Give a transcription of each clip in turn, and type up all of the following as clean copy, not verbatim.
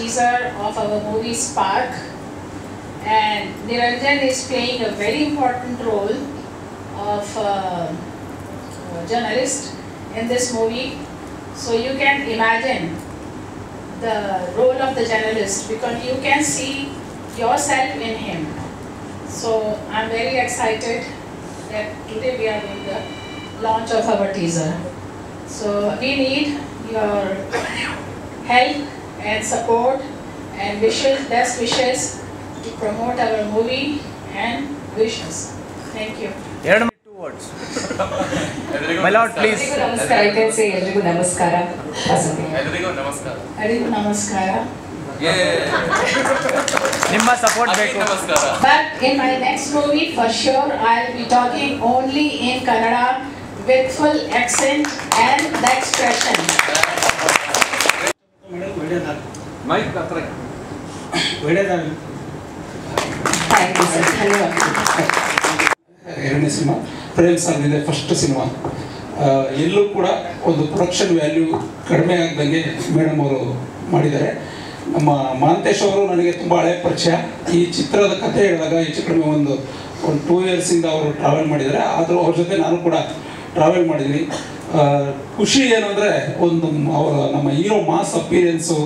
teaser of our movie Spark, and Niranjan is playing a very important role of a journalist in this movie. So you can imagine the role of the journalist because you can see yourself in him. So I'm very excited that today we are doing the launch of our teaser. So we need your help and support and wishes, best wishes to promote our movie and wishes. Thank you. Two words. My lord, please. I can say everyone namaskara. Everyone namaskara. Nimma support ಬೇಕು. But in my next movie, for sure, I'll be talking only in Kannada with full accent and the expression. Mike hತ್ರ. Thank you, sir. ಎರಡನೇ cinema Prem ಸಾಂಗಿದೆ first cinema. ಎಲ್ಲೂ ಕೂಡ ಒಂದು production value ಕಡಿಮೆ ಆಗದಂಗೆ madam ಅವರು ಮಾಡಿದ್ದಾರೆ. ನಮ್ಮ ಮಹಾಂತೇಶ್ ಅವರು ನನಗೆ ತುಂಬ ಹಳೆ ಪರಿಚಯ. ಈ ಚಿತ್ರದ ಕಥೆ ಹೇಳಿದಾಗ ಹೆಚ್ಚು ಕಡಿಮೆ ಒಂದು 2 ಇಯರ್ಸಿಂದ ಅವರು ಟ್ರಾವೆಲ್ ಮಾಡಿದ್ದಾರೆ. ಆದರೂ ಅವ್ರ ಜೊತೆ ನಾನು ಕೂಡ ಟ್ರಾವೆಲ್ ಮಾಡಿದ್ದೀನಿ. ಖುಷಿ ಏನಂದರೆ ಒಂದು ಅವರ ನಮ್ಮ ಹೀರೋ ಮಾಸ್ ಅಪೀರಿಯನ್ಸು,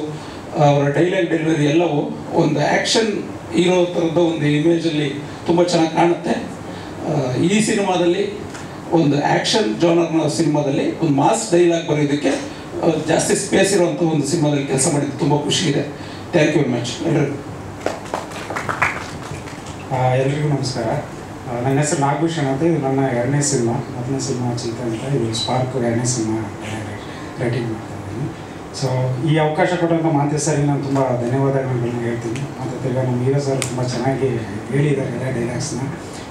ಅವರ ಡೈಲಾಗ್ ಡೆಲಿವರಿ ಎಲ್ಲವೂ ಒಂದು ಆ್ಯಕ್ಷನ್ ಹೀರೋ ಥರದ ಒಂದು ಇಮೇಜಲ್ಲಿ ತುಂಬ ಚೆನ್ನಾಗಿ ಕಾಣುತ್ತೆ. ಈ ಸಿನಿಮಾದಲ್ಲಿ ಒಂದು ಆ್ಯಕ್ಷನ್ ಜೋನರ್ನ ಸಿನಿಮಾದಲ್ಲಿ ಒಂದು ಮಾಸ್ ಡೈಲಾಗ್ ಬರೆಯೋದಕ್ಕೆ ಜಾಸ್ತಿ ಸ್ಪೇಸ್ ಇರುವಂಥ ಒಂದು ಸಿನಿಮಾದಲ್ಲಿ ಕೆಲಸ ಮಾಡಿದ್ದು ತುಂಬ ಖುಷಿ ಇದೆ. ಥ್ಯಾಂಕ್ ಯು ವೆರಿ ಮಚ್ ಎಲ್ರಿಗೂ ನಮಸ್ಕಾರ. ನನ್ನ ಹೆಸರು ನಾಗಭೂಷಣ್ ಅಂತ. ಇದು ನನ್ನ 2ನೇ ಸಿನಿಮಾ. ಮೊದಲನೇ ಸಿನಿಮಾ ಚಿಂತೆ ಅಂತ, ಇದು ಸ್ಪಾರ್ಕ್ 2ನೇ ಸಿನಿಮಾ ರೈಟಿಂಗ್ ಮಾಡ್ತಾ ಇದ್ದೀನಿ. ಸೊ ಈ ಅವಕಾಶ ಕೊಟ್ಟಂಥ ಮಾಂತೇಶ್ ಸರ್ಗೆ ನಾನು ತುಂಬ ಧನ್ಯವಾದಗಳನ್ನ ಹೇಳ್ತೀನಿ. ಮತ್ತು ತಿರ್ಗಾ ನಮ್ಮ ಹೀರೋ ಸರ್ ತುಂಬ ಚೆನ್ನಾಗಿ ಹೇಳಿದ್ದಾರೆ ಎಲ್ಲ ಡೈಲಾಗ್ಸ್ನ.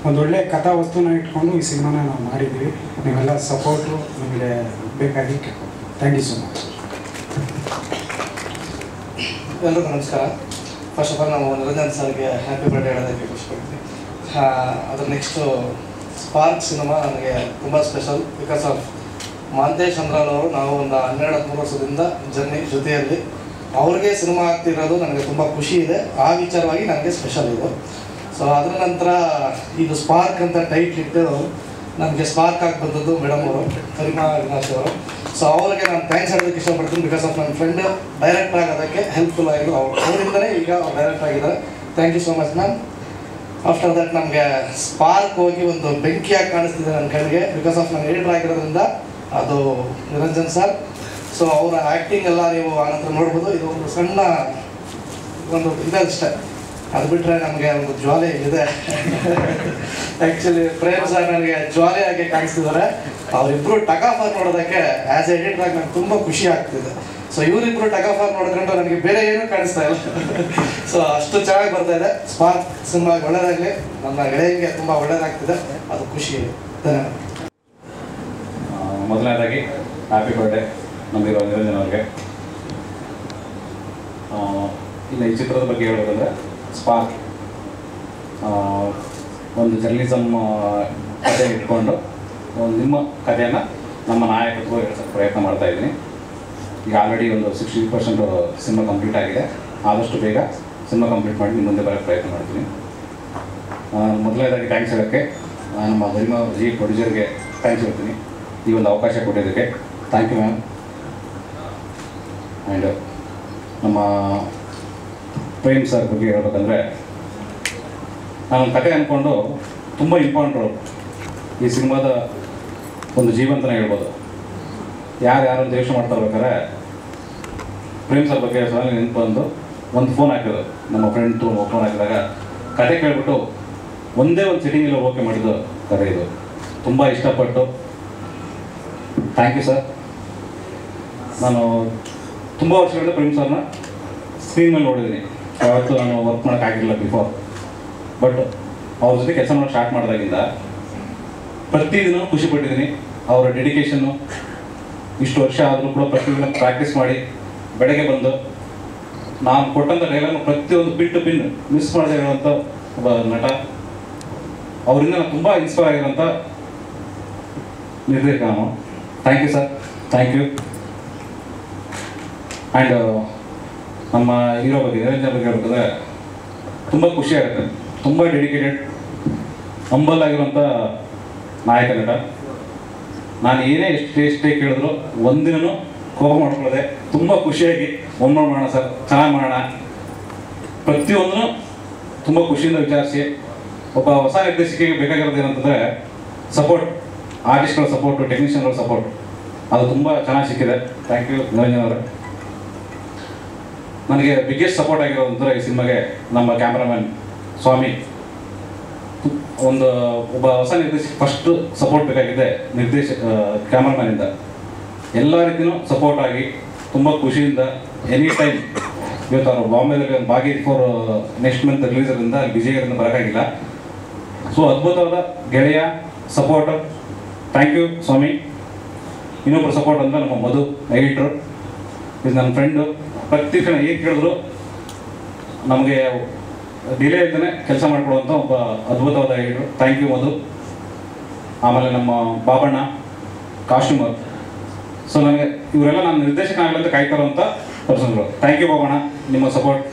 ಒಂದು ಒಳ್ಳೆ ಕಥಾ ವಸ್ತುನ ಇಟ್ಕೊಂಡು ಈ ಸಿನಿಮಾನ ನಾವು ಮಾಡಿದ್ದೀವಿ. ನೀವೆಲ್ಲ ಸಪೋರ್ಟು ನಮಗೆ ಬೇಕಾಗಿ ಕೇಳ್ಬೋದು. Thank you so much. ಎಲ್ಲರಿಗೂ ನಮಸ್ಕಾರ. ಫಸ್ಟ್ ಆಫ್ ಆಲ್ ನಾವು ನಿರಂಜನ್ ಸರ್ಗೆ ಹ್ಯಾಪಿ ಬರ್ಡೇ ಹೇಳೋದಕ್ಕೆ ಖುಷಿಪಡ್ತೀನಿ. ಅದ್ರ ನೆಕ್ಸ್ಟು ಸ್ಪಾರ್ಕ್ ಸಿನಿಮಾ ನನಗೆ ತುಂಬ ಸ್ಪೆಷಲ್ ಬಿಕಾಸ್ ಆಫ್ ಮಹಾಂತೇಶ್ ಚಂದ್ರನವರು. ನಾವು ಒಂದು 12-13 ವರ್ಷದಿಂದ ಜೊತೆಯಲ್ಲಿ ಅವ್ರಿಗೆ ಸಿನಿಮಾ ಆಗ್ತಿರೋದು ನನಗೆ ತುಂಬ ಖುಷಿ ಇದೆ. ಆ ವಿಚಾರವಾಗಿ ನನಗೆ ಸ್ಪೆಷಲ್ ಇದು. ಸೊ ಅದರ ನಂತರ ಇದು ಸ್ಪಾರ್ಕ್ ಅಂತ ಟೈಟ್ಲ್ ಇಟ್ಟು ನನಗೆ ಸ್ಪಾರ್ಕ್ ಆಗಿ ಬಂದದ್ದು ಮೇಡಮ್ ಅವರು, ಕರಿಮಾ ಅವಿನಾಶ್ ಅವರು. ಸೊ ಅವ್ರಿಗೆ ನಾನು ಥ್ಯಾಂಕ್ಸ್ ಹೇಳೋದಕ್ಕೆ ಇಷ್ಟಪಡ್ತೀನಿ. ಬಿಕಾಸ್ ಆಫ್ ನನ್ನ ಫ್ರೆಂಡ್ ಡೈರೆಕ್ಟ್ ಆಗೋದಕ್ಕೆ ಹೆಲ್ಪ್ಫುಲ್ ಆಗಿದ್ದು ಅವರಿಂದಲೇ ಈಗ ಅವ್ರು ಡೈರೆಕ್ಟ್ ಆಗಿದ್ದಾರೆ. Thank you so much ma'am. After that ನಮಗೆ ಸ್ಪಾರ್ಕ್ ಹೋಗಿ ಒಂದು ಬೆಂಕಿಯಾಗಿ ಕಾಣಿಸ್ತಿದೆ ನನ್ನ ಕಣ್ಣಿಗೆ. ಬಿಕಾಸ್ ಆಫ್ ನಾನು ಎಡಿಟರ್ ಆಗಿರೋದ್ರಿಂದ ಅದು ನಿರಂಜನ್ ಸರ್. ಸೊ ಅವರ ಆ್ಯಕ್ಟಿಂಗ್ ಎಲ್ಲ ನೀವು ಆನಂತರ ನೋಡ್ಬೋದು. ಇದು ಒಂದು ಸಣ್ಣ ಒಂದು ಇದಷ್ಟೇ. ಅದು ಬಿಟ್ಟರೆ ನಮಗೆ ಒಂದು ಜ್ವಾಲೆ ಇದೆ. ಆ್ಯಕ್ಚುಲಿ ಪ್ರೇಮ್ ಸರ್ ನನಗೆ ಜ್ವಾಲೆಯಾಗಿ ಕಾಣಿಸ್ತಿದ್ದಾರೆ. ಅವರಿಬ್ಬರು ಟಗಾಫರ್ ನೋಡೋದಕ್ಕೆ ಆ್ಯಸ್ ಎ ಎಡಿಟರ್ ನಂಗೆ ತುಂಬ ಖುಷಿ ಆಗ್ತಿದೆ. ಸೊ ಇವರಿಬ್ಬರು ಟಗಾಫರ್ ನೋಡಿದ್ರೆ ನನಗೆ ಬೇರೆ ಏನೂ ಕಾಣಿಸ್ತಾ ಇಲ್ಲ. ಸೊ ಅಷ್ಟು ಚೆನ್ನಾಗಿ ಬರ್ತಾ ಇದೆ. ಸ್ಪಾರ್ಕ್ ಸಿನಿಮಾ ಒಳ್ಳೆಯದಾಗಲಿ. ನನ್ನ ಗೆಳೆಯನಿಗೆ ತುಂಬ ಒಳ್ಳೆಯದಾಗ್ತಿದೆ. ಅದು ಖುಷಿ ಇದೆ. ಧನ್ಯವಾದ. ಮೊದಲನೇದಾಗಿ ಹ್ಯಾಪಿ ಬರ್ಡೇ ನಮಗಿರೋ ನಿರಂಜನ್ ಅವ್ರಿಗೆ. ಇನ್ನು ಈ ಚಿತ್ರದ ಬಗ್ಗೆ ಹೇಳೋದಂದರೆ ಸ್ಪಾರ್ಕ್ ಒಂದು ಜರ್ನಲಿಸಮ್ ಕಥೆ ಇಟ್ಕೊಂಡು ನಿಮ್ಮ ಕಥೆಯನ್ನು ನಮ್ಮ ನಾಯಕತ್ವ ಹೇಳ್ಸೋಕ್ಕೆ ಪ್ರಯತ್ನ ಮಾಡ್ತಾಯಿದ್ದೀನಿ. ಈಗ ಆಲ್ರೆಡಿ ಒಂದು 60% ಸಿನಿಮಾ ಕಂಪ್ಲೀಟ್ ಆಗಿದೆ. ಆದಷ್ಟು ಬೇಗ ಸಿನಿಮಾ ಕಂಪ್ಲೀಟ್ ಮಾಡಿ ನಿಮ್ಮ ಮುಂದೆ ಬರೋಕ್ಕೆ ಪ್ರಯತ್ನ ಮಾಡ್ತೀನಿ. ಮೊದಲನೇದಾಗಿ ಥ್ಯಾಂಕ್ಸ್ ಹೇಳೋಕ್ಕೆ ನಮ್ಮ ಗರಿಮಾ ಜಿ ಪ್ರೊಡ್ಯೂಸರ್ಗೆ ಥ್ಯಾಂಕ್ಸ್ ಹೇಳ್ತೀನಿ ಈ ಒಂದು ಅವಕಾಶ ಕೊಟ್ಟಿದ್ದಕ್ಕೆ. Thank you ma'am. ಆ್ಯಂಡ್ ನಮ್ಮ ಪ್ರೇಮ್ ಸರ್ ಬಗ್ಗೆ ಹೇಳ್ಬೇಕಂದ್ರೆ, ನಾನು ಕತೆ ಅಂದ್ಕೊಂಡು ತುಂಬ ಇಂಪಾರ್ಟೆಂಟ್ ರೋಲ್ ಈ ಸಿನಿಮಾದ ಒಂದು ಜೀವಂತನೇ ಹೇಳ್ಬೋದು. ಯಾರು ಅಂತ ಯೋಚನೆ ಮಾಡ್ತಾ ಇರ್ಬೇಕಾದ್ರೆ ಪ್ರೇಮ್ ಸರ್ ಬಗ್ಗೆ ನೆನಪು ಬಂದು ಒಂದು ಫೋನ್ ಹಾಕಿದ್ರು. ನಮ್ಮ ಫ್ರೆಂಡ್ ಫೋನ್ ಹಾಕಿದಾಗ ಕತೆ ಕೇಳಿಬಿಟ್ಟು ಒಂದೇ ಒಂದು ಸಿಟ್ಟಿಂಗಲ್ಲಿ ಓಕೆ ಮಾಡಿದ್ದು ಕತೆ. ಇದು ತುಂಬ ಇಷ್ಟಪಟ್ಟು ಥ್ಯಾಂಕ್ ಯು ಸರ್. ನಾನು ತುಂಬ ವರ್ಷಗಳಿಂದ ಪ್ರೇಮ್ ಸರ್ನ ಸ್ಕ್ರೀನ್ ಮೇಲೆ ನೋಡಿದ್ದೀನಿ. ಯಾವತ್ತೂ ನಾನು ವರ್ಕ್ ಮಾಡೋಕ್ಕಾಗಿರಲಿಲ್ಲ ಬಿಫೋರ್. ಬಟ್ ಅವ್ರ ಜೊತೆ ಕೆಲಸ ಮಾಡೋಕ್ಕೆ ಸ್ಟಾರ್ಟ್ ಮಾಡಿದಾಗಿಂದ ಪ್ರತಿದಿನ ಖುಷಿಪಟ್ಟಿದ್ದೀನಿ. ಅವರ ಡೆಡಿಕೇಶನ್ನು ಇಷ್ಟು ವರ್ಷ ಆದರೂ ಕೂಡ ಪ್ರತಿದಿನ ಪ್ರಾಕ್ಟೀಸ್ ಮಾಡಿ ಬೆಳಗ್ಗೆ ಬಂದು ನಾನು ಕೊಟ್ಟಂಥ ಡೈಲಾಗ್ನ ಪ್ರತಿಯೊಂದು ಬಿಟ್ಟು ಪಿನ್ ಮಿಸ್ ಮಾಡದೇ ಇರುವಂಥ ಒಬ್ಬ ನಟ. ಅವರಿಂದ ನಾನು ತುಂಬ ಇನ್ಸ್ಪೈರ್ ಆಗಿರೋಂಥ ನಿರ್ದೇಶಕ ನಾನು. Thank you sir. Thank you. And ನಮ್ಮ ಹೀರೋ ಬಗ್ಗೆ ನಿರಂಜನ್ ಬಗ್ಗೆ ಹೇಳ್ಬೇಕಂದ್ರೆ ತುಂಬ ಖುಷಿ ಆಗುತ್ತೆ. ತುಂಬ ಡೆಡಿಕೇಟೆಡ್, ಹಂಬಲ್ ಆಗಿರುವಂಥ ನಾಯಕ ನಟ. ನಾನು ಏನೇ ಎಷ್ಟೇ ಕೇಳಿದ್ರು ಒಂದಿನೂ ಕೋಪ ಮಾಡ್ಕೊಳ್ಳದೆ ತುಂಬ ಖುಷಿಯಾಗಿ ಒಮ್ಮೆ ಮಾಡೋಣ ಸರ್, ಚೆನ್ನಾಗಿ ಮಾಡೋಣ, ಪ್ರತಿಯೊಂದನ್ನು ತುಂಬ ಖುಷಿಯಿಂದ ವಿಚಾರಿಸಿ. ಒಬ್ಬ ಹೊಸ ನಿರ್ದೇಶಕಿಗೆ ಬೇಕಾಗಿರೋದು ಏನಂತಂದರೆ ಸಪೋರ್ಟ್, ಆರ್ಟಿಸ್ಟ್ಗಳ ಸಪೋರ್ಟು, ಟೆಕ್ನಿಷಿಯನ್ಗಳ ಸಪೋರ್ಟ್, ಅದು ತುಂಬ ಚೆನ್ನಾಗಿ ಸಿಕ್ಕಿದೆ. ಥ್ಯಾಂಕ್ ಯು ನಿರಂಜನ್ ಅವರೇ. ನನಗೆ ಬಿಗ್ಗೆಸ್ಟ್ ಸಪೋರ್ಟ್ ಆಗಿರೋದು ಅಂದರೆ ಈ ಸಿನಿಮಾಗೆ ನಮ್ಮ ಕ್ಯಾಮ್ರಾಮನ್ ಸ್ವಾಮಿ. ಒಬ್ಬ ಹೊಸ ನಿರ್ದೇಶಕ ಫಸ್ಟ್ ಸಪೋರ್ಟ್ ಬೇಕಾಗಿದೆ ಕ್ಯಾಮ್ರಾಮನಿಂದ. ಎಲ್ಲ ರೀತಿಯೂ ಸಪೋರ್ಟ್ ಆಗಿ ತುಂಬ ಖುಷಿಯಿಂದ ಎನಿ ಟೈಮ್. ಇವತ್ತು ಅವರು ಬಾಂಬೆದಲ್ಲಿ ಒಂದು ಭಾಗಿ ಫಾರ್ ನೆಕ್ಸ್ಟ್ ಮಂತ್ ರಿಲೀಸರಿಂದ ಅಲ್ಲಿ ಬಿಜಿಗಿರಿಂದ ಬರೋಕ್ಕಾಗಿಲ್ಲ. ಸೊ ಅದ್ಭುತವಾದ ಗೆಳೆಯ ಸಪೋರ್ಟ್. ಥ್ಯಾಂಕ್ ಯು ಸ್ವಾಮಿ. ಇನ್ನೊಬ್ಬರು ಸಪೋರ್ಟ್ ಅಂದರೆ ನಮ್ಮ ಮಧು ಎಡಿಟ್ರು, ಇದು ನನ್ನ ಫ್ರೆಂಡು. ಪ್ರತಿ ಕ್ಷಣ ಏನು ಕೇಳಿದ್ರು ನಮಗೆ ಡಿಲೇ ಇಲ್ಲದೇ ಕೆಲಸ ಮಾಡಿಕೊಡುವಂಥ ಒಬ್ಬ ಅದ್ಭುತವಾದ ಎಡಿಟ್ರು. ಥ್ಯಾಂಕ್ ಯು ಮಧು. ಆಮೇಲೆ ನಮ್ಮ ಬಾಬಣ್ಣ ಕಾಸ್ಟ್ಯೂಮರ್. ಸೊ ನನಗೆ ಇವರೆಲ್ಲ ನಾನು ನಿರ್ದೇಶಕ ಆಗಲಿ ಅಂತ ಕಾಯ್ತಾ ಇರೋಂಥ ಪರ್ಸನ್ಗಳು. ಥ್ಯಾಂಕ್ ಯು ಬಾಬಣ್ಣ, ನಿಮ್ಮ ಸಪೋರ್ಟ್.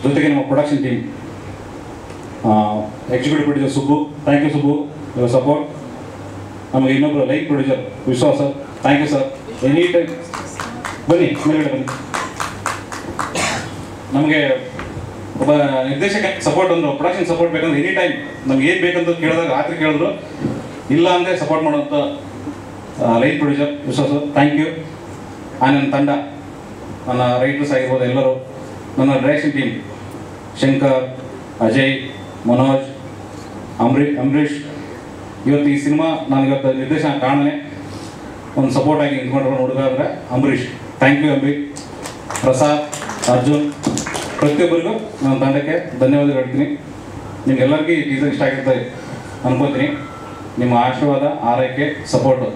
ಜೊತೆಗೆ ನಿಮ್ಮ production team, executive producer Subbu, thank you Subbu, your support. ನಮಗೆ ಇನ್ನೊಬ್ಬರು line producer Vishwas sir, thank you sir. Any time ಬನ್ನಿ ಮೇಲ್ಗಡೆ ಬನ್ನಿ. ನಮಗೆ ಒಬ್ಬ ನಿರ್ದೇಶಕ ಸಪೋರ್ಟ್ ಅಂದ್ರೆ ಪ್ರೊಡಕ್ಷನ್ ಸಪೋರ್ಟ್ ಬೇಕಂದ್ರೆ ಎನಿ ಟೈಮ್ ನಮ್ಗೆ ಏನು ಬೇಕಂತ ಕೇಳಿದಾಗ ರಾತ್ರಿ ಕೇಳಿದ್ರು ಇಲ್ಲ ಅಂದರೆ ಸಪೋರ್ಟ್ ಮಾಡೋಂಥ line producer Vishwas sir, thank you. ನನ್ನ ತಂಡ, ನನ್ನ ರೈಟರ್ಸ್ ಆಗಿರ್ಬೋದು ಎಲ್ಲರೂ, ನನ್ನ ಡೈರೆಕ್ಷನ್ ಟೀಮ್ ಶಂಕರ್, ಅಜಯ್, ಮನೋಜ್, ಅಂಬರೀಷ್. ಇವತ್ತು ಈ ಸಿನಿಮಾ ನನಗಿವತ್ತು ನಿರ್ದೇಶನ ಕಾರಣನೇ ಒಂದು ಸಪೋರ್ಟ್ ಆಗಿ ನಿಂತ್ಕೊಂಡಿರೋ ಹುಡುಗ ಅಂದರೆ ಅಂಬರೀಷ್. ಥ್ಯಾಂಕ್ ಯು ಅಂಬಿ, ಪ್ರಸಾದ್, ಅರ್ಜುನ್, ಪ್ರತಿಯೊಬ್ಬರಿಗೂ ನನ್ನ ತಂಡಕ್ಕೆ ಧನ್ಯವಾದ ಹೇಳ್ತೀನಿ. ನಿಮ್ಗೆಲ್ಲರಿಗೂ ಈ ಟೀಸರ್ ಇಷ್ಟ ಆಗಿರುತ್ತೆ ಅನ್ಕೋತೀನಿ. ನಿಮ್ಮ ಆಶೀರ್ವಾದ, ಆರೈಕೆ, ಸಪೋರ್ಟು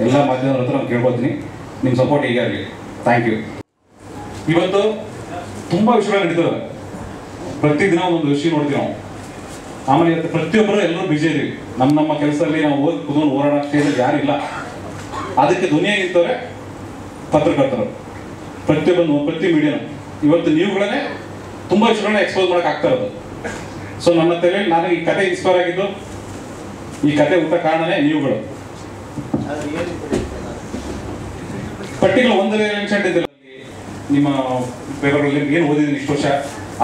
ಎಲ್ಲ ಮಾಧ್ಯಮದ ಹತ್ರ ನಾನು ಕೇಳ್ಕೊತೀನಿ. ನಿಮ್ಮ ಸಪೋರ್ಟ್ ಹೀಗೆ ಆಗಲಿ. Thank you. ಇವತ್ತು ತುಂಬ ವಿಷಯಗಳು ನಡೀತವೆ. ಪ್ರತಿದಿನ ಒಂದು ವಿಷಯ ನೋಡ್ತೀವಿ ನಾವು. ಆಮೇಲೆ ಇವತ್ತು ಪ್ರತಿಯೊಬ್ಬರು ಎಲ್ಲರೂ ಬಿಜಿ ಇದೀವಿ. ನಮ್ಮ ಕೆಲಸದಲ್ಲಿ ನಾವು ಕೂತ್ಕೊಂಡು ಹೋರಾಡೋ ಸ್ಟೇಜಲ್ಲಿ ಯಾರು ಇಲ್ಲ. ಅದಕ್ಕೆ ಧ್ವನಿಯಾಗಿರ್ತವ್ರೆ ಪತ್ರಕರ್ತರು, ಪ್ರತಿ ಮೀಡಿಯಾನು. ಇವತ್ತು ನೀವುಗಳನ್ನೇ ತುಂಬ ವಿಷಯಗಳನ್ನ ಎಕ್ಸ್ಪೋಸ್ ಮಾಡೋಕೆ ಆಗ್ತಾ ಇರೋದು. ಸೊ ನನ್ನ ತಲೆಯಲ್ಲಿ ನಾನು ಈ ಕತೆ ಇನ್ಸ್ಪೈರ್ ಆಗಿದ್ದು, ಈ ಕತೆ ಹುಟ್ಟ ಕಾರಣನೇ ನೀವುಗಳು. ಪರ್ಟಿಕ್ಯುಲರ್ ಒಂದು ಇನ್ಸಿಡೆಂಟ್ ಇದೆ ನಿಮ್ಮ ಪೇಪರ್ಗಳಲ್ಲಿ ಏನು ಓದಿದ್ದೀನಿ ಇಷ್ಟು ವರ್ಷ,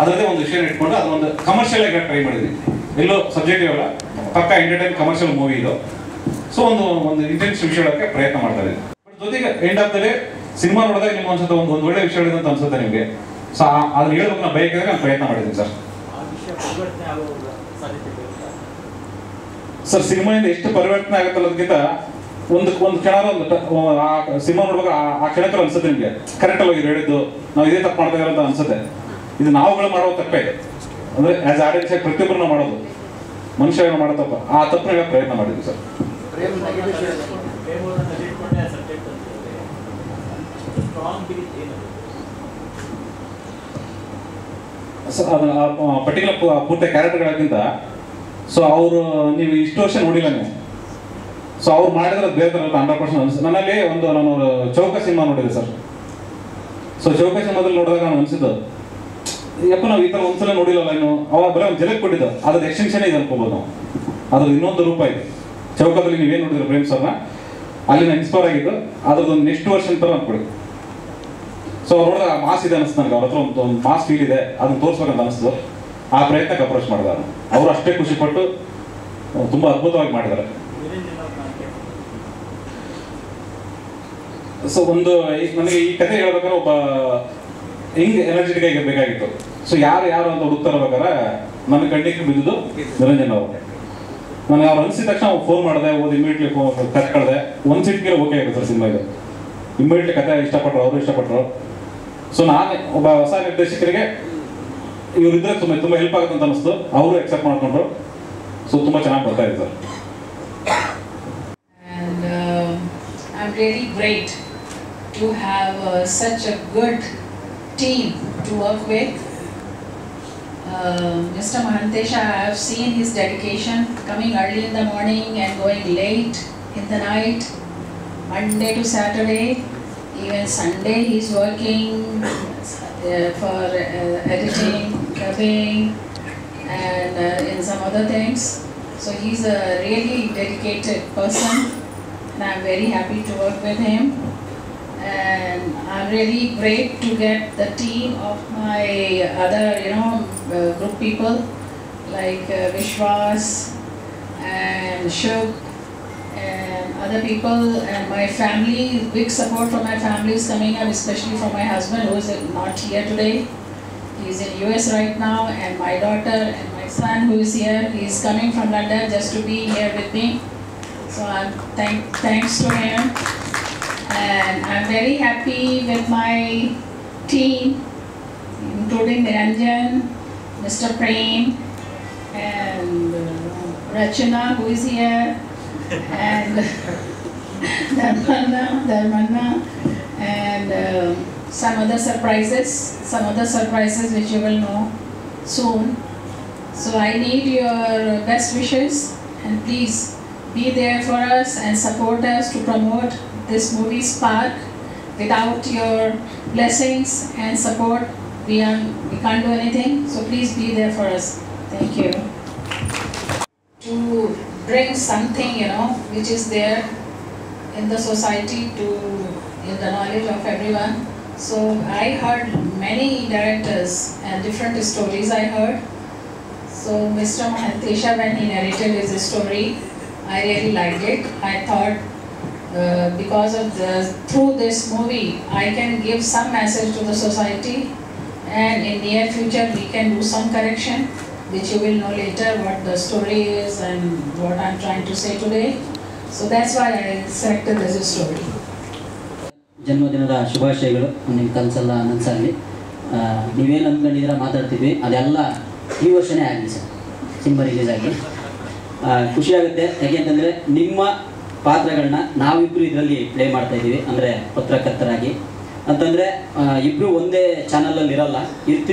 ಅದರದ್ದೇ ಒಂದು ವಿಷಯ ಇಟ್ಕೊಂಡು ಅದೊಂದು ಕಮರ್ಷಿಯಲ್ ಆಗಿ ಟ್ರೈ ಮಾಡಿದ್ದೀನಿ. ಎಲ್ಲೋ ಸಬ್ಜೆಕ್ಟಿವ್ ಅಲ್ಲ, ಪಕ್ಕ ಎಂಟರ್ಟೈನ್ ಕಮರ್ಷಿಯಲ್ ಮೂವಿ ಇದು. ಸೊ ಒಂದು ಇಂಟೆನ್ಸ್ ವಿಷಯ ಹೇಳೋಕ್ಕೆ ಪ್ರಯತ್ನ ಮಾಡ್ತಾ ಇದ್ದೀನಿ. ಬಟ್ ಜೊತೆಗೆ end of the day cinema ನೋಡಿದಾಗ ನಿಮ್ಗೆ ಅನ್ಸುತ್ತೆ ಒಂದು ಒಳ್ಳೆ ವಿಷಯ ಹೇಳಿದೆ ಅಂತ ಅನ್ಸುತ್ತೆ ನಿಮಗೆ. ಸೊ ಅದನ್ನ ಹೇಳ್ಬೇಕು ನಾನು ಬಯಕಿದ್ರೆ ನಾನು ಪ್ರಯತ್ನ ಮಾಡಿದ್ದೀನಿ ಸರ್. ಸಿನಿಮಾಯಿಂದ ಎಷ್ಟು ಪರಿವರ್ತನೆ ಆಗುತ್ತೆ ಅನ್ನೋದಕ್ಕಿಂತ ಒಂದು ಕ್ಷಣ ಆ ಸಿನಿಮಾ ನೋಡುವಾಗ ಆ ಕ್ಷಣಕ್ಕೂ ಅನ್ಸುತ್ತೆ ನಿಮಗೆ ಕರೆಕ್ಟ್ ಆಗಿ ಹೇಳಿದ್ದು ನಾವು ಇದೇ ತಪ್ಪು ಮಾಡ್ತಾ ಇರೋ ಅಂತ ಅನ್ಸುತ್ತೆ. ಇದು ನಾವುಗಳು ಮಾಡೋ ತಪ್ಪೇ. ಅಂದರೆ ಆಸ್ ಆಡಿಯನ್ಸ್ ಆಗಿ ಪ್ರತಿಯೊಬ್ಬರು ನಾವು ಮಾಡೋದು, ಮನುಷ್ಯ ಮಾಡೋ ತಪ್ಪ. ಆ ತಪ್ಪು ಹೇಳೋ ಪ್ರಯತ್ನ ಮಾಡಿದ್ವಿ ಸರ್. ಅದನ್ನ ಪರ್ಟಿಕ್ಯುಲರ್ ಪೂರ್ತಿ ಕ್ಯಾರೆಕ್ಟರ್ಗಳಕ್ಕಿಂತ ಸೊ ಅವರು ನೀವು ಇಷ್ಟು ವರ್ಷ ನೋಡಿಲ್ಲ ನೀವು. ಸೊ ಅವ್ರು ಮಾಡಿದ್ರೆ ಬೇರೆ ಥರ 100% ಅನಿಸ್ತು. ನನ್ನಲ್ಲಿ ನಾನು ಚೌಕ ಸಿನಿಮಾ ನೋಡಿದೆ ಸರ್. ಸೊ ಚೌಕ ಸಿನಿಮಾದಲ್ಲಿ ನೋಡಿದಾಗ ನಾನು ಅನಿಸಿದ್ದು ಯಪ್ಪ ನಾವು ಈ ಥರ ಒಂದ್ಸಲ ನೋಡಿಲ್ಲಲ್ಲ ಇನ್ನು. ಅವಾಗ ಬರೀ ಒಂದು ಜಲಕ್ಕೆ ಕೊಟ್ಟಿದ್ದು, ಅದ್ರ ಎಕ್ಸ್ಟೆನ್ಷನ್ ಇದೆ ಅನ್ಕೋಬೋದು ನಾವು. ಅದ್ರ ಇನ್ನೊಂದು ರೂಪ ಇದೆ. ಚೌಕದಲ್ಲಿ ನೀವೇನು ನೋಡಿದ್ರೆ ಪ್ರೇಮ್ ಸರ್ನ, ಅಲ್ಲಿ ನಾನು ಇನ್ಸ್ಪೈರ್ ಆಗಿದ್ದು ಅದ್ರದ್ದು ನೆಕ್ಸ್ಟ್ ವರ್ಷನ್ ಥರ ಅನ್ಕೊಡಿ. ಸೊ ಅವ್ರು ನೋಡಿದಾಗ ಮಾಸ್ ಇದೆ ಅನಿಸ್ತು ನನಗೆ. ಅವ್ರ ಹತ್ರ ಒಂದು ಮಾಸ್ ಫೀಲ್ ಇದೆ, ಅದನ್ನ ತೋರಿಸ್ಬೇಕಂತ ಅನಿಸ್ತು. ಆ ಪ್ರಯತ್ನಕ್ಕೆ ಅಪ್ರೋಚ್ ಮಾಡಿದ್ದಾರೆ. ಅವರು ಅಷ್ಟೇ ಖುಷಿಪಟ್ಟು ತುಂಬ ಅದ್ಭುತವಾಗಿ ಮಾಡಿದ್ದಾರೆ. ಸೊ ನನಗೆ ಈ ಕತೆ ಹೇಳ್ಬೇಕಾದ್ರೆ ಒಬ್ಬ ಹಿಂಗೆ ಎನರ್ಜೆಟಿಕ್ ಆಗಿ ಬೇಕಾಗಿತ್ತು. ಸೊ ಯಾರು ಅಂತ ಹುಡುಕ್ತಾ ಇರ್ಬೇಕಾದ್ರೆ ನನ್ನ ಕಣ್ಣಿಗೆ ಬಿದ್ದಿದ್ದು ನಿರಂಜನ್ ಅವರು. ನನಗೆ ಅವ್ರು ಅನಿಸಿದ ತಕ್ಷಣ ಫೋನ್ ಮಾಡಿದೆ, ಇಮಿಡಿಯೇಟ್ಲಿ ಕತೆ ಕಳೆದೆ. ಒಂದು ಸೀಟ್ಗೆ ಓಕೆ ಆಗುತ್ತೆ ಸರ್ ಸಿನಿಮಾ ಇದು. ಇಮಿಡಿಯೇಟ್ಲಿ ಕತೆ ಇಷ್ಟಪಟ್ಟರು, ಅವರು ಇಷ್ಟಪಟ್ಟರು. ಸೊ ನಾನು ಒಬ್ಬ ಹೊಸ ನಿರ್ದೇಶಕರಿಗೆ ಇವರಿದ್ರೆ ತುಂಬ ಹೆಲ್ಪ್ ಆಗುತ್ತೆ ಅಂತ ಅನಿಸ್ತು. ಅವರು ಎಕ್ಸೆಪ್ಟ್ ಮಾಡ್ಕೊಂಡ್ರು. ಸೊ ತುಂಬ ಚೆನ್ನಾಗಿ ಬರ್ತಾ ಇದೆ sir. And I'm really great to have such a good team to work with. Mr. Mahantesha, I have seen his dedication, coming early in the morning and going late in the night, Monday to Saturday, even Sunday he's working for editing, dubbing, and in some other things. So he's a really dedicated person, and I'm very happy to work with him. And I'm really great to get the team of my other, group people like Vishwas and Shub and other people, and my family. Big support from my family is coming up, especially from my husband who is not here today. He's in US right now, and my daughter and my son who is here. He's coming from London just to be here with me. So I'm thanks to him. And I'm very happy with my team, including Niranjan, Mr. Prem, and Rachana, who is here, and Dharmana, and some other surprises which you will know soon. So I need your best wishes, and please be there for us and support us to promote this movie Spark. Without your blessings and support, we can't do anything. So please be there for us. Thank you. To bring something, which is there in the society in the knowledge of everyone. So I heard many directors and different stories I heard. So Mr. Mahantesha, when he narrated his story, I really liked it. I thought because of through this movie, I can give some message to the society, and in near future we can do some correction, which you will know later what the story is and what I'm trying to say today. So that's why I selected this story. ಜನ್ಮದಿನದ ಶುಭಾಶಯಗಳು. ನಿಮ್ಮ ಕನಸೆಲ್ಲ ನನಸಾಗಲಿ. ನೀವೇನು ಅಂದ್ಕೊಂಡಿದ್ದೀರಾ ಮಾತಾಡ್ತಿದ್ವಿ ಅದೆಲ್ಲ ಈ ವರ್ಷನೇ ಆಗಲಿ sir, cinema release ಆಗಿ. ಖುಷಿಯಾಗುತ್ತೆ. ಯಾಕೆಂತಂದರೆ ನಿಮ್ಮ ಪಾತ್ರಗಳನ್ನ ನಾವಿಬ್ಬರು ಇದರಲ್ಲಿ ಪ್ಲೇ ಮಾಡ್ತಾ ಇದ್ದೀವಿ, ಅಂದರೆ ಪತ್ರಕರ್ತರಾಗಿ. ಅಂತಂದರೆ ಇಬ್ಬರು ಒಂದೇ ಚಾನಲಲ್ಲಿ ಇರಲ್ಲ.